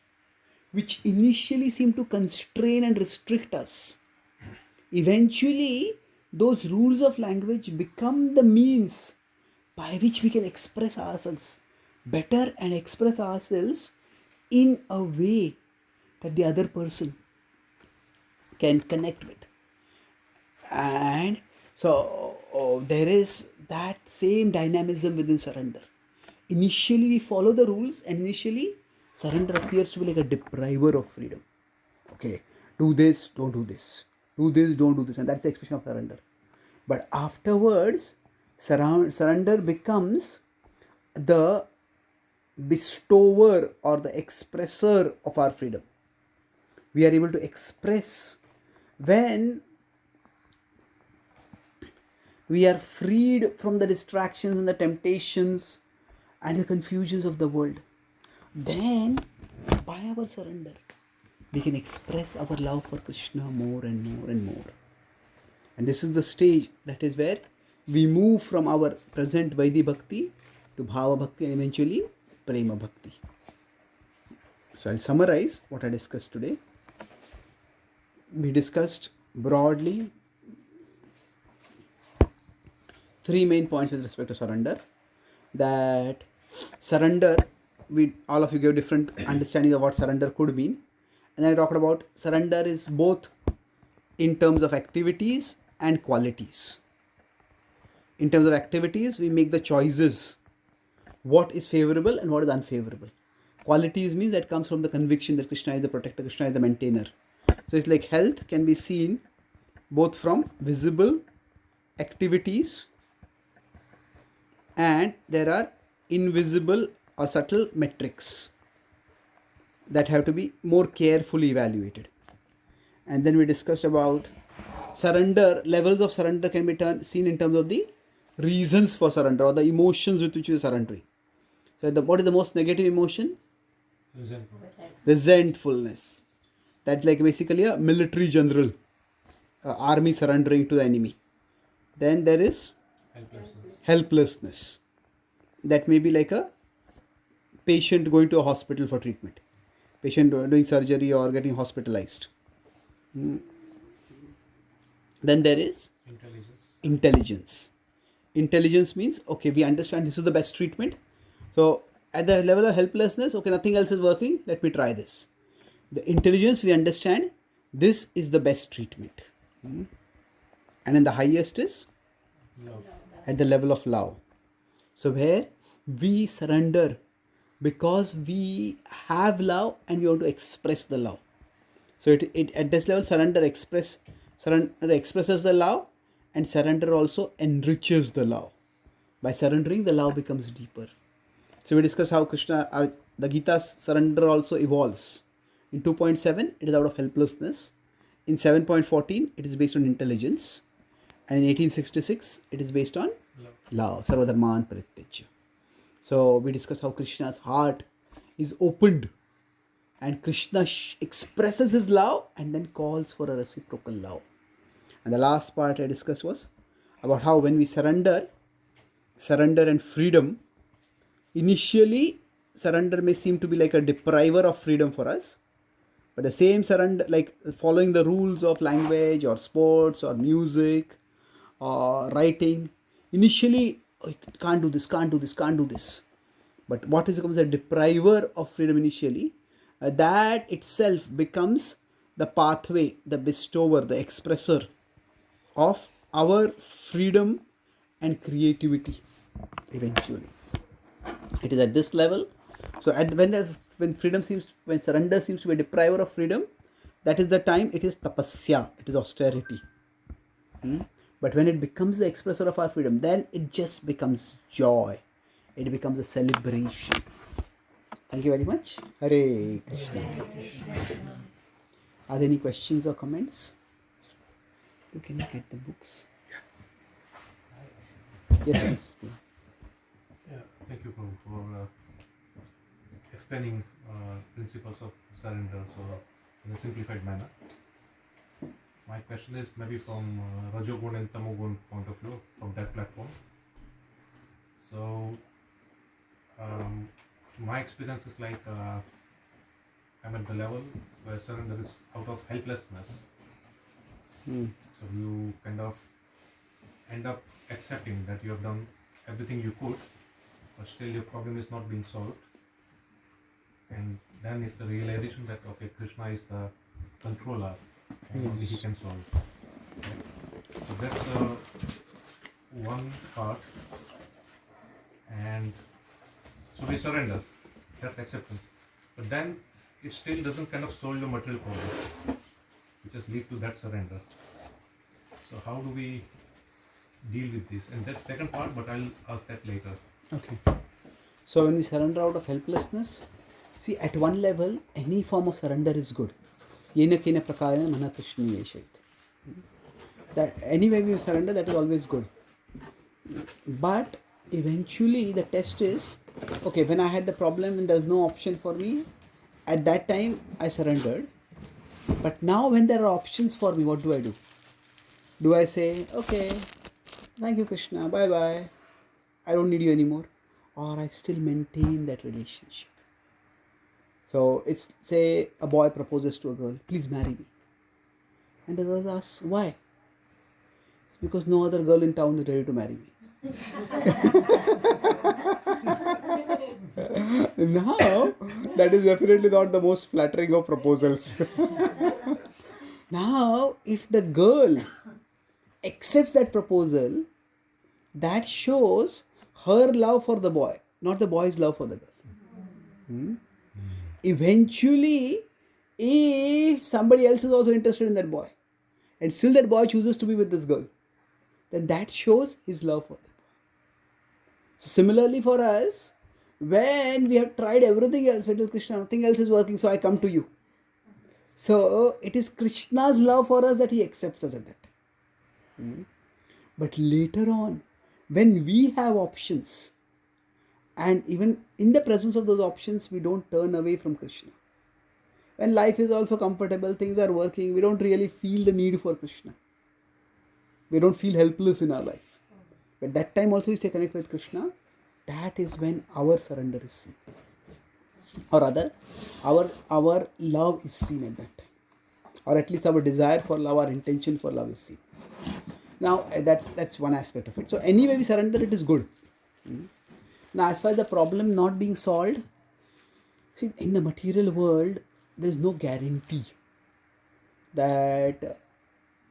which initially seem to constrain and restrict us, eventually those rules of language become the means by which we can express ourselves better and express ourselves in a way that the other person can connect with. And so there is that same dynamism within surrender. Initially we follow the rules, and initially surrender appears to be like a depriver of freedom. Okay, do this, don't do this. Do this, don't do this. And that's the expression of surrender. But afterwards, surrender becomes the bestower or the expressor of our freedom. We are able to express when we are freed from the distractions and the temptations and the confusions of the world. Then, by our surrender, we can express our love for Krishna more and more and more. And this is the stage that is where we move from our present Vaidhi Bhakti to Bhava Bhakti and eventually Prema Bhakti. So I'll summarize what I discussed today. We discussed broadly 3 main points with respect to surrender. That surrender, all of you gave different understanding of what surrender could mean. And then I talked about surrender is both in terms of activities and qualities. In terms of activities, we make the choices. What is favorable and what is unfavorable. Qualities means that comes from the conviction that Krishna is the protector, Krishna is the maintainer. So it's like health can be seen both from visible activities, and there are invisible or subtle metrics that have to be more carefully evaluated. And then we discussed about surrender. Levels of surrender can be seen in terms of the reasons for surrender or the emotions with which we are surrendering. So what is the most negative emotion? Resentfulness. That's like basically a military general, army surrendering to the enemy. Then there is helplessness. That may be like a patient going to a hospital for treatment. Patient doing surgery or getting hospitalized. Then there is intelligence. Intelligence means, okay, we understand this is the best treatment. So at the level of helplessness, okay, nothing else is working, let me try this. The intelligence, we understand this is the best treatment. And then the highest is love. At the level of love. So where we surrender because we have love and we want to express the love. So it at this level, surrender express Surrender expresses the love, and surrender also enriches the love. By surrendering, the love becomes deeper. So we discuss how the Gita's surrender also evolves. In 2.7, it is out of helplessness. In 7.14, it is based on intelligence. And in 1866, it is based on love. Sarvadharman Parityajya. So we discuss how Krishna's heart is opened, and Krishna expresses his love and then calls for a reciprocal love. And the last part I discussed was about how when we surrender and freedom, initially surrender may seem to be like a depriver of freedom for us, but the same surrender, like following the rules of language or sports or music or writing, initially, oh, can't do this. But what becomes a depriver of freedom initially, that itself becomes the pathway, the bestower, the expressor of our freedom and creativity eventually. It is at this level. So when surrender seems to be a depriver of freedom, that is the time it is tapasya, it is austerity. But when it becomes the expressor of our freedom, then it just becomes joy. It becomes a celebration. Thank you very much. Hare Krishna. Are there any questions or comments? Can you get the books? Yes, please. Yeah, thank you Prabhu, for explaining principles of surrender so in a simplified manner. My question is maybe from Rajogun and Tamogun point of view, from that platform. So, my experience is like I'm at the level where surrender is out of helplessness. So you kind of end up accepting that you have done everything you could, but still your problem is not being solved. And then it's the realization that okay, Krishna is the controller and only he can solve. Okay. So that's one part. And so we surrender, that's acceptance. But then it still doesn't kind of solve your material problem. It just lead to that surrender. So how do we deal with this? And that's second part, but I'll ask that later. Okay. So when we surrender out of helplessness, see, at one level, any form of surrender is good. Yena kena prakarena mana Krishna yeshait. That anyway we surrender, that is always good. But eventually the test is, okay, when I had the problem and there was no option for me, at that time I surrendered. But now when there are options for me, what do? Do I say, okay, thank you Krishna, bye bye, I don't need you anymore? Or I still maintain that relationship? So it's, say a boy proposes to a girl, please marry me. And the girl asks, why? It's because no other girl in town is ready to marry me. Now, that is definitely not the most flattering of proposals. Now, if the girl accepts that proposal, that shows her love for the boy, not the boy's love for the girl. Eventually, if somebody else is also interested in that boy, and still that boy chooses to be with this girl, then that shows his love for the boy. So similarly for us, when we have tried everything else, it is Krishna, nothing else is working, so I come to you. So it is Krishna's love for us that he accepts us at that time. But later on, when we have options, and even in the presence of those options, we don't turn away from Krishna. When life is also comfortable, things are working, we don't really feel the need for Krishna. We don't feel helpless in our life. But that time also we stay connected with Krishna. That is when our surrender is seen. Or rather, our love is seen at that time. Or at least our desire for love, our intention for love is seen. Now, that's one aspect of it. So anyway we surrender, it is good. Now, as far as the problem not being solved, see, in the material world, there is no guarantee that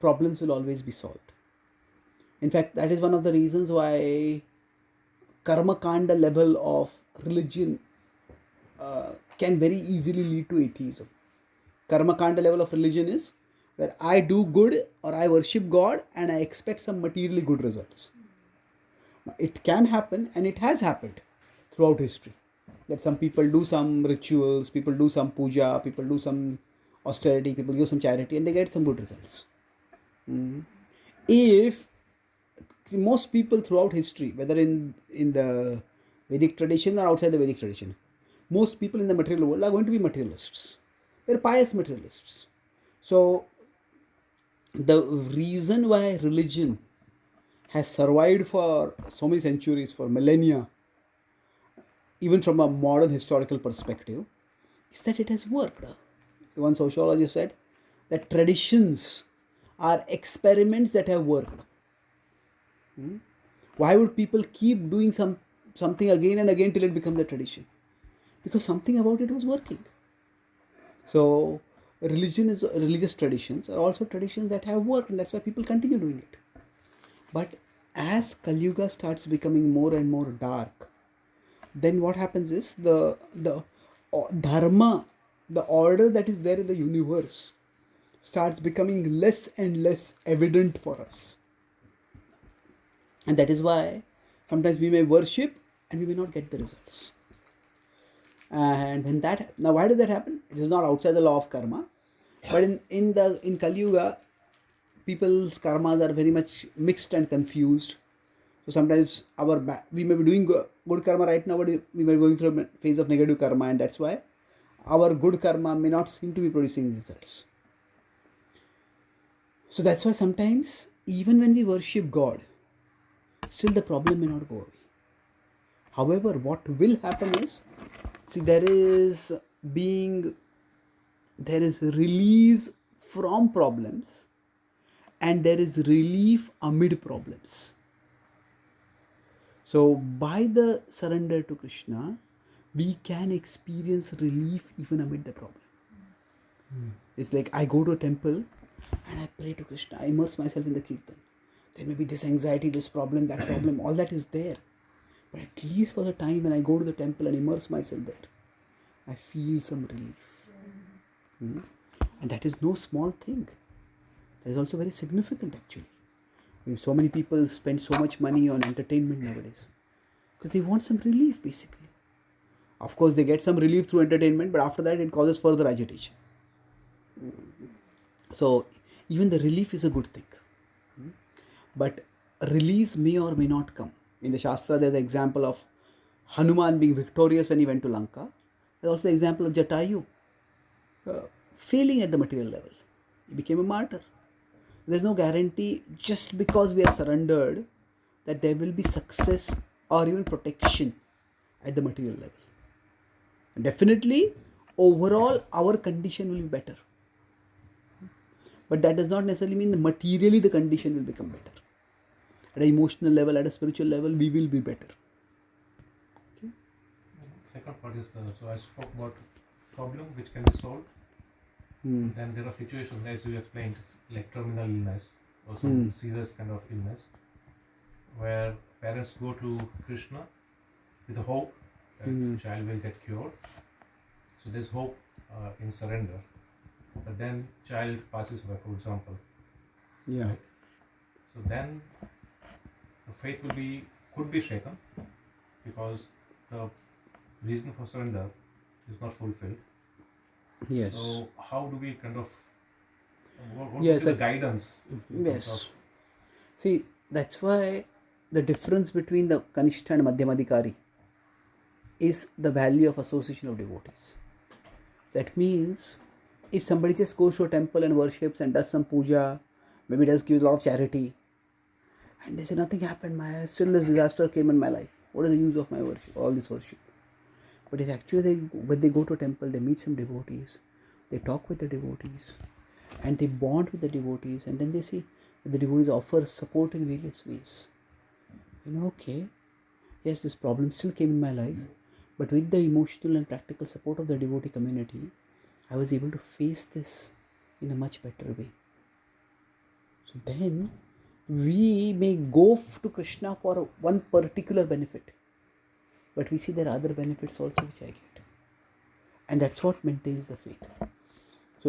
problems will always be solved. In fact, that is one of the reasons why karma kanda level of religion can very easily lead to atheism. Karma kanda level of religion is where I do good or I worship God and I expect some materially good results. Now, it can happen, and it has happened throughout history, that some people do some rituals, people do some puja, people do some austerity, people give some charity, and they get some good results. If most people throughout history, whether in the Vedic tradition or outside the Vedic tradition, most people in the material world are going to be materialists. They're pious materialists. So the reason why religion has survived for so many centuries, for millennia, even from a modern historical perspective, is that it has worked. One sociologist said that traditions are experiments that have worked. Why would people keep doing something again and again till it becomes a tradition? Because something about it was working. So religious traditions are also traditions that have worked, and that's why people continue doing it. But as Kali Yuga starts becoming more and more dark, then what happens is the dharma, the order that is there in the universe, starts becoming less and less evident for us. And that is why sometimes we may worship and we may not get the results. And when that, now why does that happen? It is not outside the law of karma, but in Kali Yuga, people's karmas are very much mixed and confused. So sometimes we may be doing good karma right now, but we may be going through a phase of negative karma, and that's why our good karma may not seem to be producing results. So that's why sometimes, even when we worship God, still the problem may not go away. However, what will happen is, see, there is release from problems, and there is relief amid problems. So by the surrender to Krishna, we can experience relief even amid the problem. It's like I go to a temple and I pray to Krishna, I immerse myself in the kirtan. There may be this anxiety, this problem, that problem, all that is there. But at least for the time when I go to the temple and immerse myself there, I feel some relief. And that is no small thing. That is also very significant actually. So many people spend so much money on entertainment nowadays because they want some relief basically. Of course, they get some relief through entertainment, but after that it causes further agitation. So even the relief is a good thing. But release may or may not come. In the Shastra, there's the example of Hanuman being victorious when he went to Lanka. There's also the example of Jatayu failing at the material level. He became a martyr. There's no guarantee just because we are surrendered that there will be success or even protection at the material level. And definitely, overall, our condition will be better. But that does not necessarily mean that materially the condition will become better. At an emotional level, at a spiritual level, we will be better. Okay? Second part is so I spoke about problem which can be solved. Then there are situations, as you explained, like terminal illness or some serious kind of illness, where parents go to Krishna with the hope that the child will get cured. So there's hope in surrender. But then child passes away, for example. Yeah. Right? So then the faith could be shaken because the reason for surrender is not fulfilled. Yes. So how do we kind of what Yes, is the guidance? Yes. See, that's why the difference between the Kanishta and Madhyamadikari is the value of association of devotees. That means if somebody just goes to a temple and worships and does some puja, maybe does give a lot of charity, and they say nothing happened, still this disaster came in my life. What is the use of my worship, all this worship? But if actually when they go to a temple, they meet some devotees, they talk with the devotees, and they bond with the devotees, and then they see that the devotees offer support in various ways. Okay, yes, this problem still came in my life, but with the emotional and practical support of the devotee community, I was able to face this in a much better way. So then we may go to Krishna for one particular benefit, but we see there are other benefits also which I get. And that's what maintains the faith.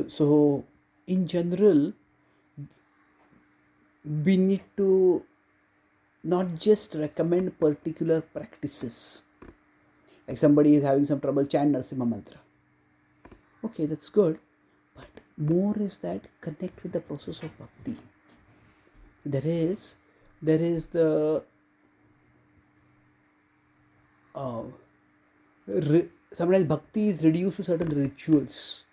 So in general, we need to not just recommend particular practices. Like somebody is having some trouble, chant Narasimha mantra. Okay, that's good. But more is that connect with the process of bhakti. There is the sometimes bhakti is reduced to certain rituals,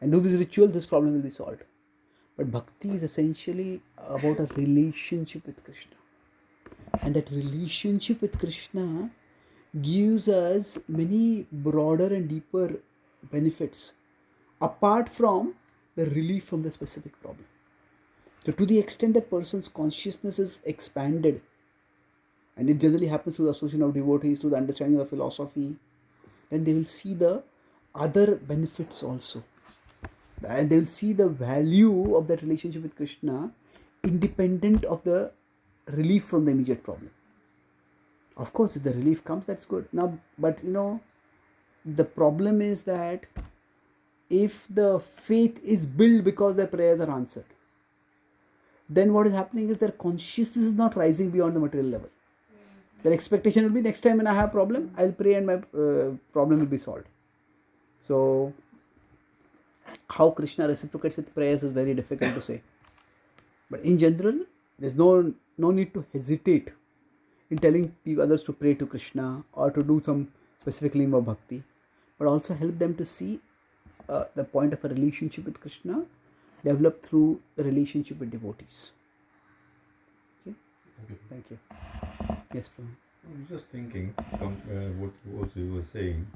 and do these rituals, this problem will be solved. But bhakti is essentially about a relationship with Krishna, and that relationship with Krishna gives us many broader and deeper benefits apart from the relief from the specific problem. So to the extent that person's consciousness is expanded, and it generally happens through the association of devotees, through the understanding of philosophy, then they will see the other benefits also. And they will see the value of that relationship with Krishna independent of the relief from the immediate problem. Of course, if the relief comes, that's good. Now, but the problem is that if the faith is built because their prayers are answered, then what is happening is their consciousness is not rising beyond the material level. Their expectation will be, next time when I have problem, I'll pray and my problem will be solved. So how Krishna reciprocates with prayers is very difficult to say. But in general, there's no need to hesitate in telling others to pray to Krishna or to do some specific limb of bhakti, but also help them to see the point of a relationship with Krishna developed through the relationship with devotees. Okay? Thank you. Yes, Prabhu. I was just thinking what also you were saying.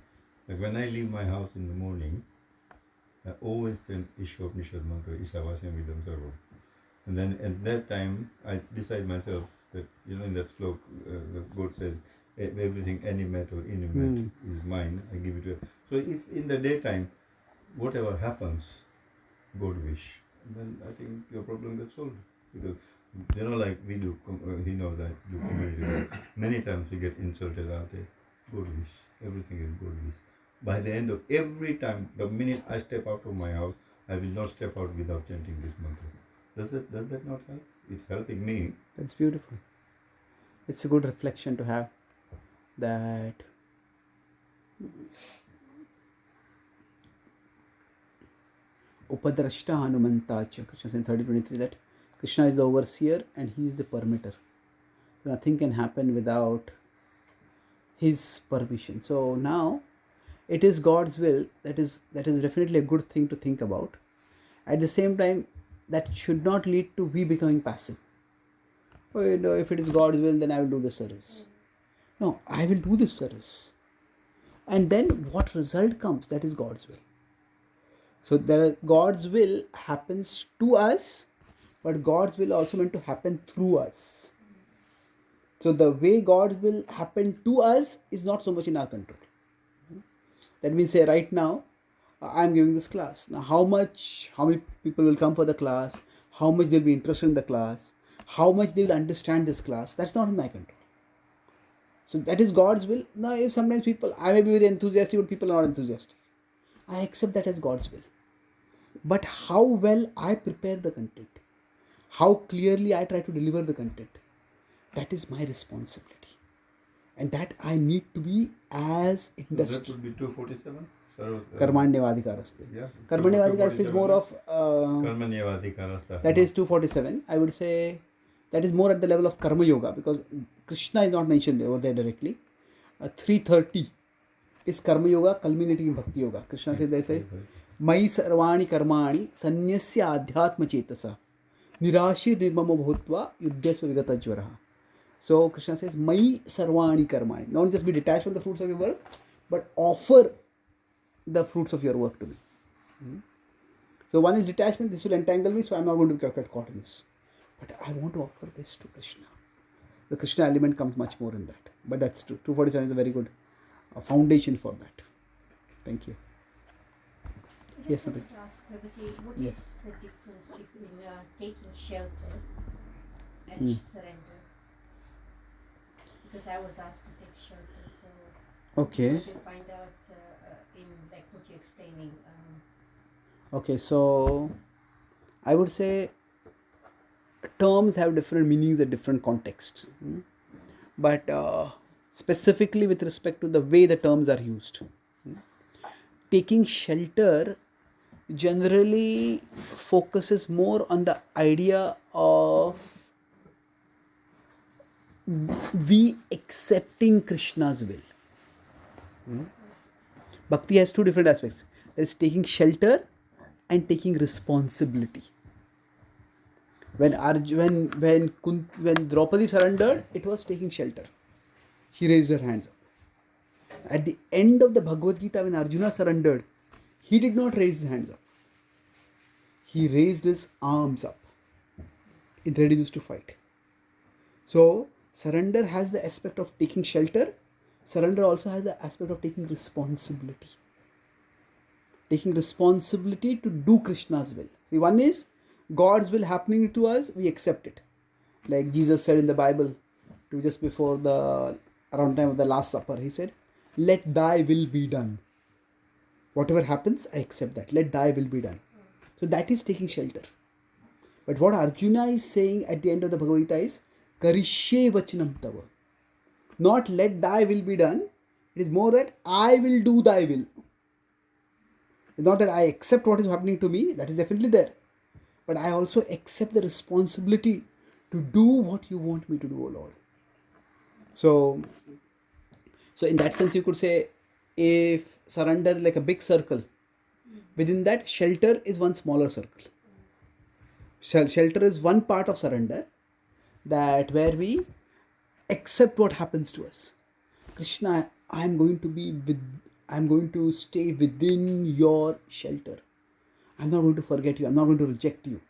Like when I leave my house in the morning, I always chant Ishwar Nishad mantra, Ishavasya Vidam Sarvam. And then at that time, I decide myself that, in that slok, the God says, everything animate or inanimate is mine, I give it to you. So if in the daytime, whatever happens, God wish, then I think your problem gets solved. Because, like we do, he knows I do community. Many times we get insulted out there. God wish, everything is God wish. By the end of every time, the minute I step out of my house, I will not step out without chanting this mantra. Does that not help? It's helping me. That's beautiful. It's a good reflection to have that Upadrashta Hanumantacha. Krishna says in 30:23 that Krishna is the overseer and he is the permitter. Nothing can happen without his permission. So now it is God's will. That is definitely a good thing to think about. At the same time, that should not lead to we becoming passive. Oh, if it is God's will, then I will do the service. No, I will do this service. And then what result comes, that is God's will. So God's will happens to us, but God's will also meant to happen through us. So the way God's will happen to us is not so much in our control. That means, say right now, I'm giving this class. Now how many people will come for the class, how much they'll be interested in the class, how much they will understand this class, that's not in my control. So that is God's will. Now if sometimes I may be very enthusiastic, but people are not enthusiastic, I accept that as God's will. But how well I prepare the content, how clearly I try to deliver the content, that is my responsibility. And that I need to be as industrial. That would be 247? Karmanyavadhikaraste. Yeah. Karmanyavadhikaraste is more of Karmanyavadhikarasta. that is 247. I would say that is more at the level of Karma Yoga, because Krishna is not mentioned over there directly. 330 is Karma Yoga culminating in Bhakti Yoga. Krishna says, they say, Mai sarvani karmani sanyasya adhyatma chetasa nirashi nirmamo bhutva yudhyasva vigata jvaraha. So Krishna says, Mai sarvani karmani. Not just be detached from the fruits of your work, but offer the fruits of your work to me. So one is detachment, this will entangle me, so I'm not going to get caught in this. But I want to offer this to Krishna. The Krishna element comes much more in that. But that's true. 247 is a very good foundation for that. Thank you. I Yes, just wanted to ask Prabhuji, what Yes. is the difference between taking shelter and surrender? Because I was asked to take shelter, so Okay. I want to find out in like what you're explaining. Okay, so I would say terms have different meanings at different contexts. But specifically with respect to the way the terms are used, taking shelter generally focuses more on the idea of we accepting Krishna's will. Bhakti has two different aspects. There is taking shelter and taking responsibility. When Draupadi surrendered, it was taking shelter. She raised her hands up. At the end of the Bhagavad Gita, when Arjuna surrendered, he did not raise his hands up. He raised his arms up in readiness to fight. So, surrender has the aspect of taking shelter. Surrender also has the aspect of taking responsibility. Taking responsibility to do Krishna's will. See, one is God's will happening to us, we accept it. Like Jesus said in the Bible, just before the around time of the Last Supper, he said, "Let thy will be done." Whatever happens, I accept that. Let thy will be done. So that is taking shelter. But what Arjuna is saying at the end of the Bhagavad Gita is, "Karishye vachanam tava." Not let thy will be done. It is more that I will do thy will. It's not that I accept what is happening to me. That is definitely there. But I also accept the responsibility to do what you want me to do, O Lord. So in that sense, you could say, if surrender is like a big circle, within that, shelter is one smaller circle. Shelter is one part of surrender, that where we accept what happens to us. Krishna, I am going to stay within your shelter. I'm not going to forget you. I'm not going to reject you.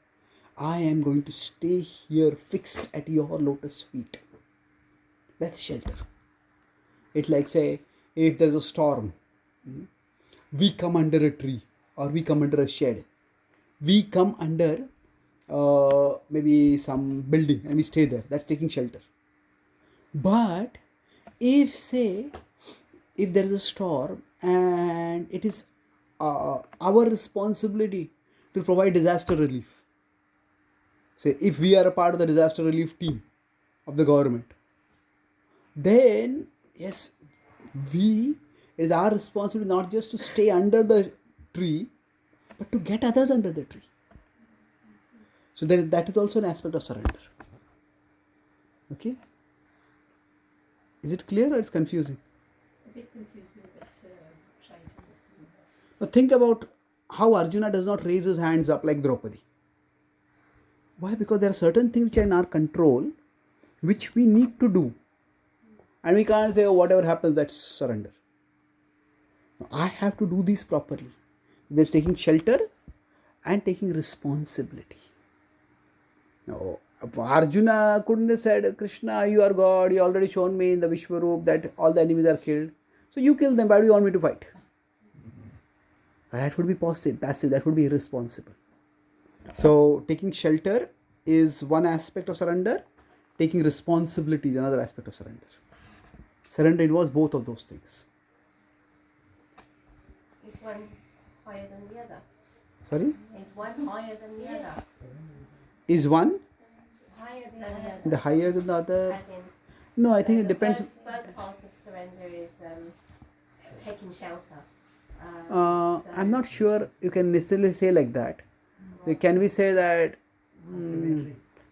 I am going to stay here fixed at your lotus feet. That's shelter. It's like, say, if there's a storm, we come under a tree or we come under a shed. We come under maybe some building and we stay there. That's taking shelter. But if there is a storm and it is our responsibility to provide disaster relief. Say, if we are a part of the disaster relief team of the government, then yes, it is our responsibility not just to stay under the tree, but to get others under the tree. So that is also an aspect of surrender. Okay? Is it clear or it's confusing? A bit confusing, but trying to understand that. Now think about how Arjuna does not raise his hands up like Draupadi. Why? Because there are certain things which are in our control, which we need to do. And we can't say, oh, whatever happens, that's surrender. No, I have to do this properly. There's taking shelter and taking responsibility. Now, Arjuna couldn't have said, Krishna, you are God, you already shown me in the Vishwaroop that all the enemies are killed. So you kill them, why do you want me to fight? That would be passive, that would be irresponsible. So taking shelter is one aspect of surrender. Taking responsibility is another aspect of surrender. Surrender involves both of those things. Is one higher than the other? Sorry? Is one higher than the other? Is one Higher than the other? the higher than the other? As in, No, I think it the depends. First part of surrender is taking shelter. I'm not sure you can necessarily say like that. So can we say that,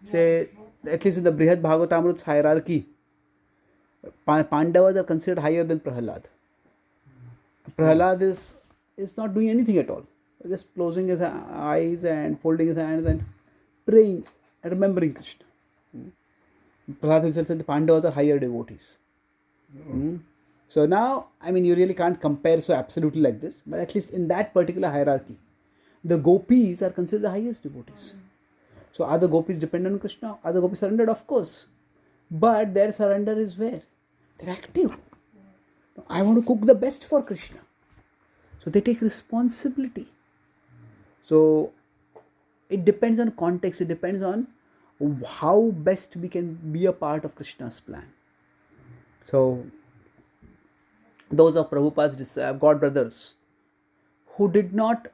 say, at least in the Brihad Bhagavatamrut's hierarchy, Pandavas are considered higher than Prahalad. Prahalad is not doing anything at all. Just closing his eyes and folding his hands and praying and remembering Krishna. Prahalad himself said the Pandavas are higher devotees. So now, I mean, you really can't compare so absolutely like this, but at least in that particular hierarchy, the gopis are considered the highest devotees. So are the gopis dependent on Krishna? Are the gopis surrendered? Of course. But their surrender is where? They're active. I want to cook the best for Krishna. So they take responsibility. So it depends on context. It depends on how best we can be a part of Krishna's plan. So those are Prabhupada's God brothers who did not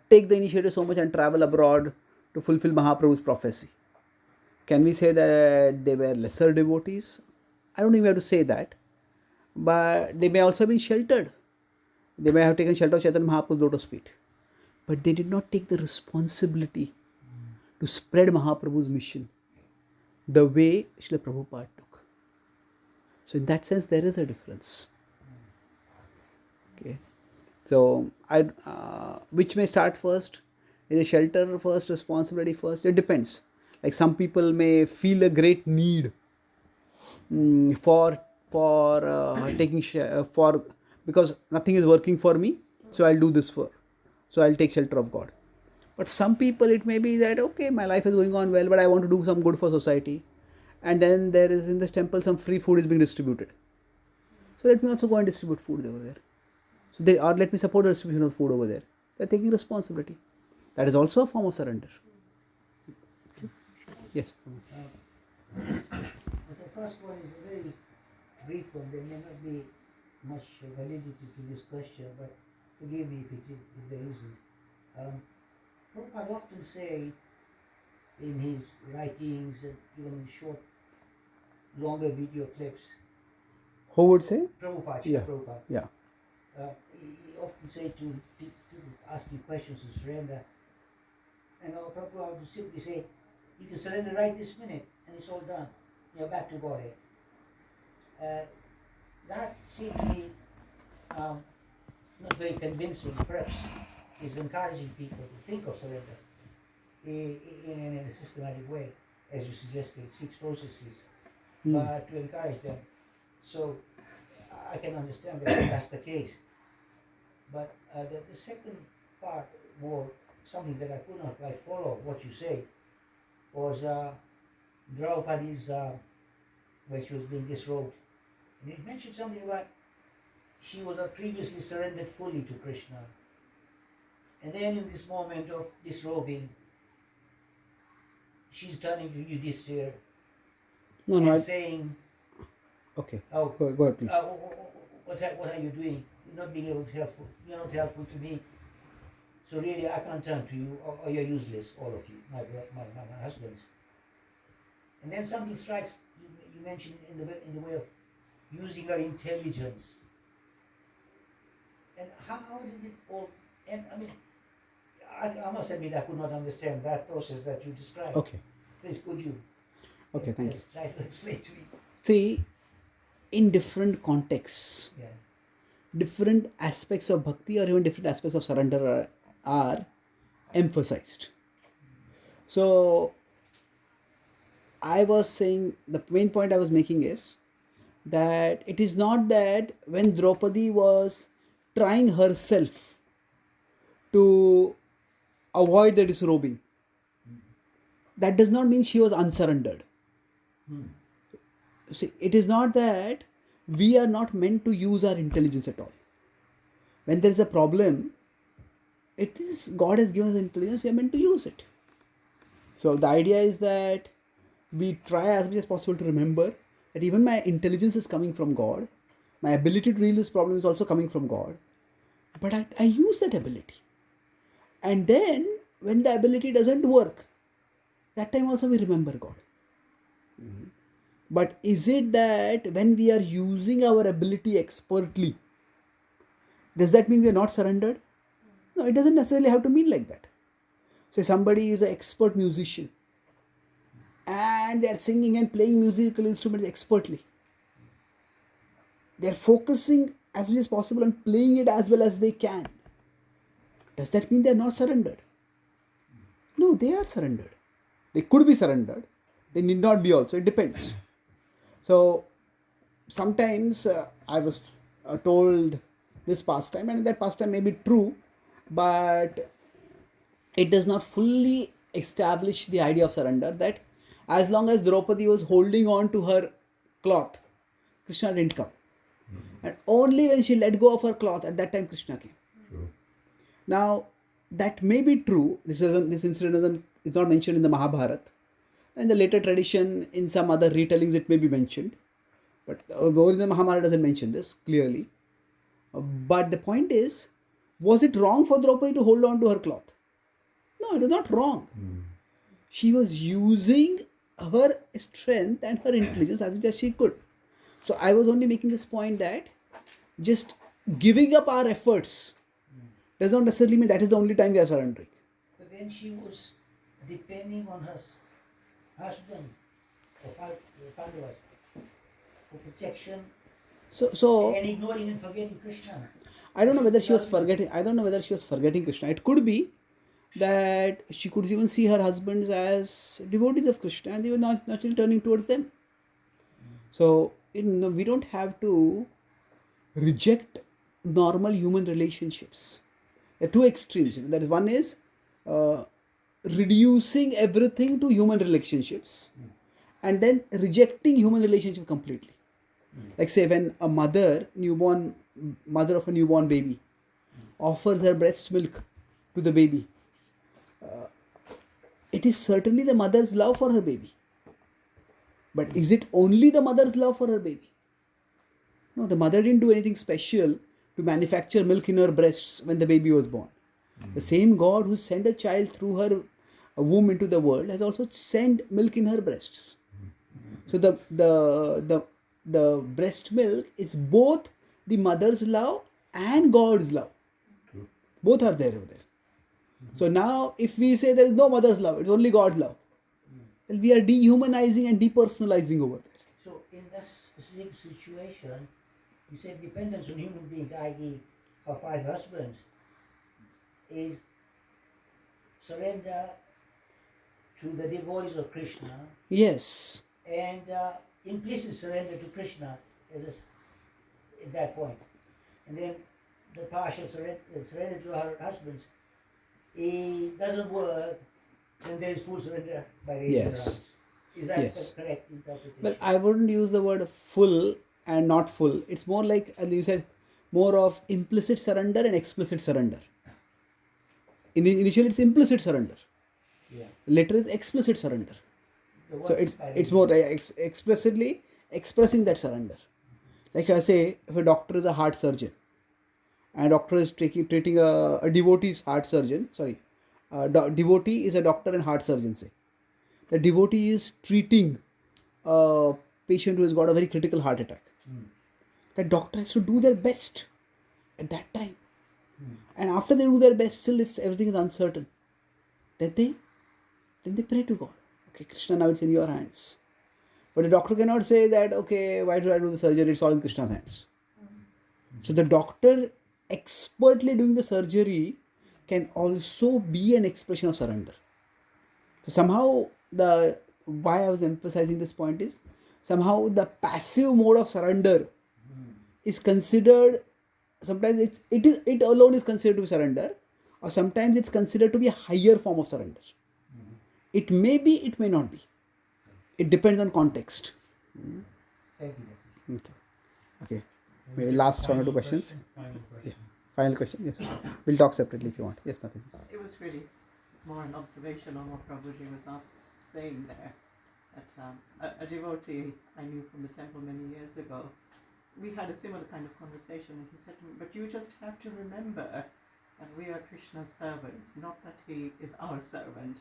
take the initiative so much and travel abroad to fulfill Mahaprabhu's prophecy. Can we say that they were lesser devotees? I don't think we have to say that. But they may also have been sheltered. They may have taken shelter of Chaitanya Mahaprabhu's lotus feet. But they did not take the responsibility to spread Mahaprabhu's mission the way Srila Prabhupada took. So in that sense, there is a difference. Okay. So which may start first? Is it shelter first, responsibility first? It depends. Like some people may feel a great need for taking for, because nothing is working for me, so I'll do this so I'll take shelter of God. But some people it may be that okay, my life is going on well, but I want to do some good for society, and then there is in this temple some free food is being distributed. So let me also go and distribute food over there. So let me support the distribution of food over there. They're taking responsibility. That is also a form of surrender. Okay. Yes. The first one is a very brief one. There may not be much validity to this question, but forgive me if there isn't. Prabhupada often say in his writings and even in short, longer video clips. Who would say? Prabhupada. Yeah. Prabhupada. Yeah. He often say to people asking questions to surrender, and Prabhupada would simply say, "You can surrender right this minute, and it's all done. You're back to Godhead." That seemed to me not very convincing. Perhaps is encouraging people to think of surrender in a systematic way, as you suggested, 6 processes, but to encourage them. So I can understand that that's the case. But the second part, more something that I could not quite follow what you say, was Draupadi's, when she was being disrobed. And it mentioned something about she was previously surrendered fully to Krishna. And then in this moment of disrobing, she's turning to Yudhishthira and saying, okay. "Oh, Go ahead, please. What are you doing? You're not being able to helpful. You're not helpful to me. So really, I can't turn to you, or you're useless, all of you, my husbands." And then something strikes. You mentioned in the way of using her intelligence. And how did it all? And I mean, I must admit I could not understand that process that you described. Okay. Please, could you? Okay, thank you. Try to explain to me. See, in different contexts, Yeah. different aspects of bhakti or even different aspects of surrender are emphasized. So, I was saying, the main point I was making is that it is not that when Draupadi was trying herself to avoid the disrobing, that does not mean she was unsurrendered. See, it is not that we are not meant to use our intelligence at all. When there is a problem, it is God has given us intelligence, we are meant to use it. So the idea is that we try as much as possible to remember that even my intelligence is coming from God, my ability to deal with this problem is also coming from God, but I use that ability. And then when the ability doesn't work, that time also we remember God. But is it that when we are using our ability expertly, does that mean we are not surrendered? No, it doesn't necessarily have to mean like that. So somebody is an expert musician and they are singing and playing musical instruments expertly. They are focusing as much as possible on playing it as well as they can. Does that mean they are not surrendered? No, they are surrendered. They could be surrendered. They need not be also. It depends. So sometimes I was told this pastime, and that pastime may be true, but it does not fully establish the idea of surrender, that as long as Draupadi was holding on to her cloth, Krishna didn't come. And only when she let go of her cloth, at that time Krishna came. True. Now, that may be true. This incident is not mentioned in the Mahabharata. In the later tradition, in some other retellings, it may be mentioned. But the original Mahabharata doesn't mention this clearly. But the point is, was it wrong for Draupadi to hold on to her cloth? No, it was not wrong. She was using her strength and her intelligence as much as she could. So I was only making this point that just giving up our efforts does not necessarily mean that is the only time we are surrendering. But then she was depending on her husband or Pandavas for protection So and ignoring and forgetting Krishna. I don't know whether she was forgetting. I don't know whether she was forgetting Krishna. It could be that she could even see her husbands as devotees of Krishna, and they were not naturally turning towards them. So we don't have to reject normal human relationships. There are two extremes. That is, one is uh, reducing everything to human relationships, and then rejecting human relationship completely. Like say when a mother of a newborn baby offers her breast milk to the baby, it is certainly the mother's love for her baby. But is it only the mother's love for her baby? No, the mother didn't do anything special to manufacture milk in her breasts when the baby was born. The same God who sent a child through her womb into the world has also sent milk in her breasts. So the breast milk is both the mother's love and God's love. True. Both are there over there. So now if we say there is no mother's love, it's only God's love, well, we are dehumanizing and depersonalizing over there. So in that specific situation, you said dependence on human beings, i.e. her 5 husbands, is surrender to the devotees of Krishna Yes. and implicit surrender to Krishna at that point. And then the partial surrender to her husbands, it doesn't work, then there is full surrender by raising Yes. her arms. Is that Yes. the correct interpretation? Well, I wouldn't use the word full and not full. It's more like, as you said, more of implicit surrender and explicit surrender. Initially, it's implicit surrender. Yeah. Later, it's explicit surrender. The So one it's more explicitly expressing that surrender. Like I say, if a doctor is a heart surgeon, and a doctor is treating a devotee's heart surgeon, devotee is a doctor and heart surgeon, say. The devotee is treating a patient who has got a very critical heart attack. The doctor has to do their best at that time. And after they do their best, still if everything is uncertain, then they pray to God. Okay, Krishna, now it's in your hands. But the doctor cannot say that, okay, why do I do the surgery? It's all in Krishna's hands. So the doctor expertly doing the surgery can also be an expression of surrender. So somehow why I was emphasizing this point is somehow the passive mode of surrender is considered, sometimes it alone is considered to be surrender, or sometimes it's considered to be a higher form of surrender. It may be, it may not be. It depends on context. Thank you. Okay. Maybe last one or two questions. Final question. Final question. Yes. We'll talk separately if you want. Yes, Mataji. It was really more an observation on what Prabhuji was saying there. That a devotee I knew from the temple many years ago, we had a similar kind of conversation, and he said to me, but you just have to remember that we are Krishna's servants, not that he is our servant.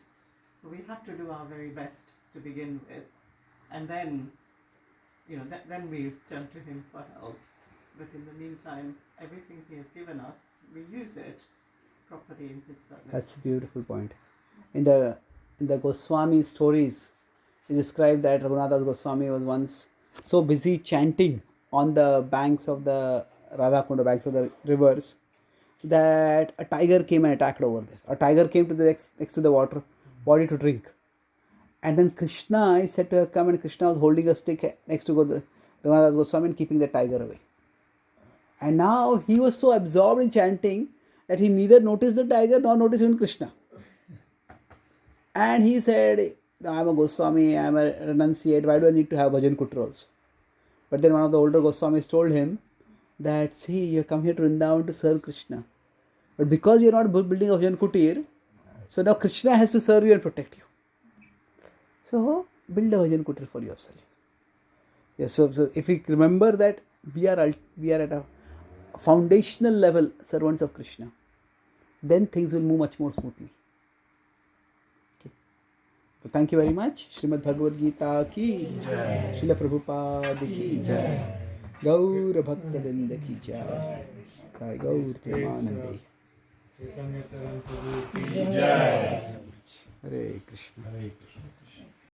So we have to do our very best to begin with, and then, then we turn to him for help. But in the meantime, everything he has given us, we use it properly in his service. That's a beautiful point. In the Goswami stories, it's described that Raghunath Goswami was once so busy chanting on the banks of the Radhakunda, banks of the rivers, that a tiger came and attacked over there. A tiger came to the next to the water body to drink. And then Krishna is said to have come, and Krishna was holding a stick next to Raghunath Goswami and keeping the tiger away. And now he was so absorbed in chanting that he neither noticed the tiger nor noticed even Krishna. And he said, I'm a Goswami, I'm a renunciate, why do I need to have bhajan kutter also? But then one of the older Goswamis told him that, see, you come here to Vrindavan to serve Krishna. But because you're not building a bhajan kutir, so now Krishna has to serve you and protect you. So build a bhajan kutir for yourself. Yes, so if we remember that we are at a foundational level servants of Krishna, then things will move much more smoothly. Okay. So thank you very much. Srimad Bhagavad Gita ki jai. Srila Prabhupada ki jai. Gaur Bhakta Vrinda ki jai. Jai Gaur Premanande. Chaitanya Charan Prabhu ki Jai. Hare Krishna. Hare Krishna.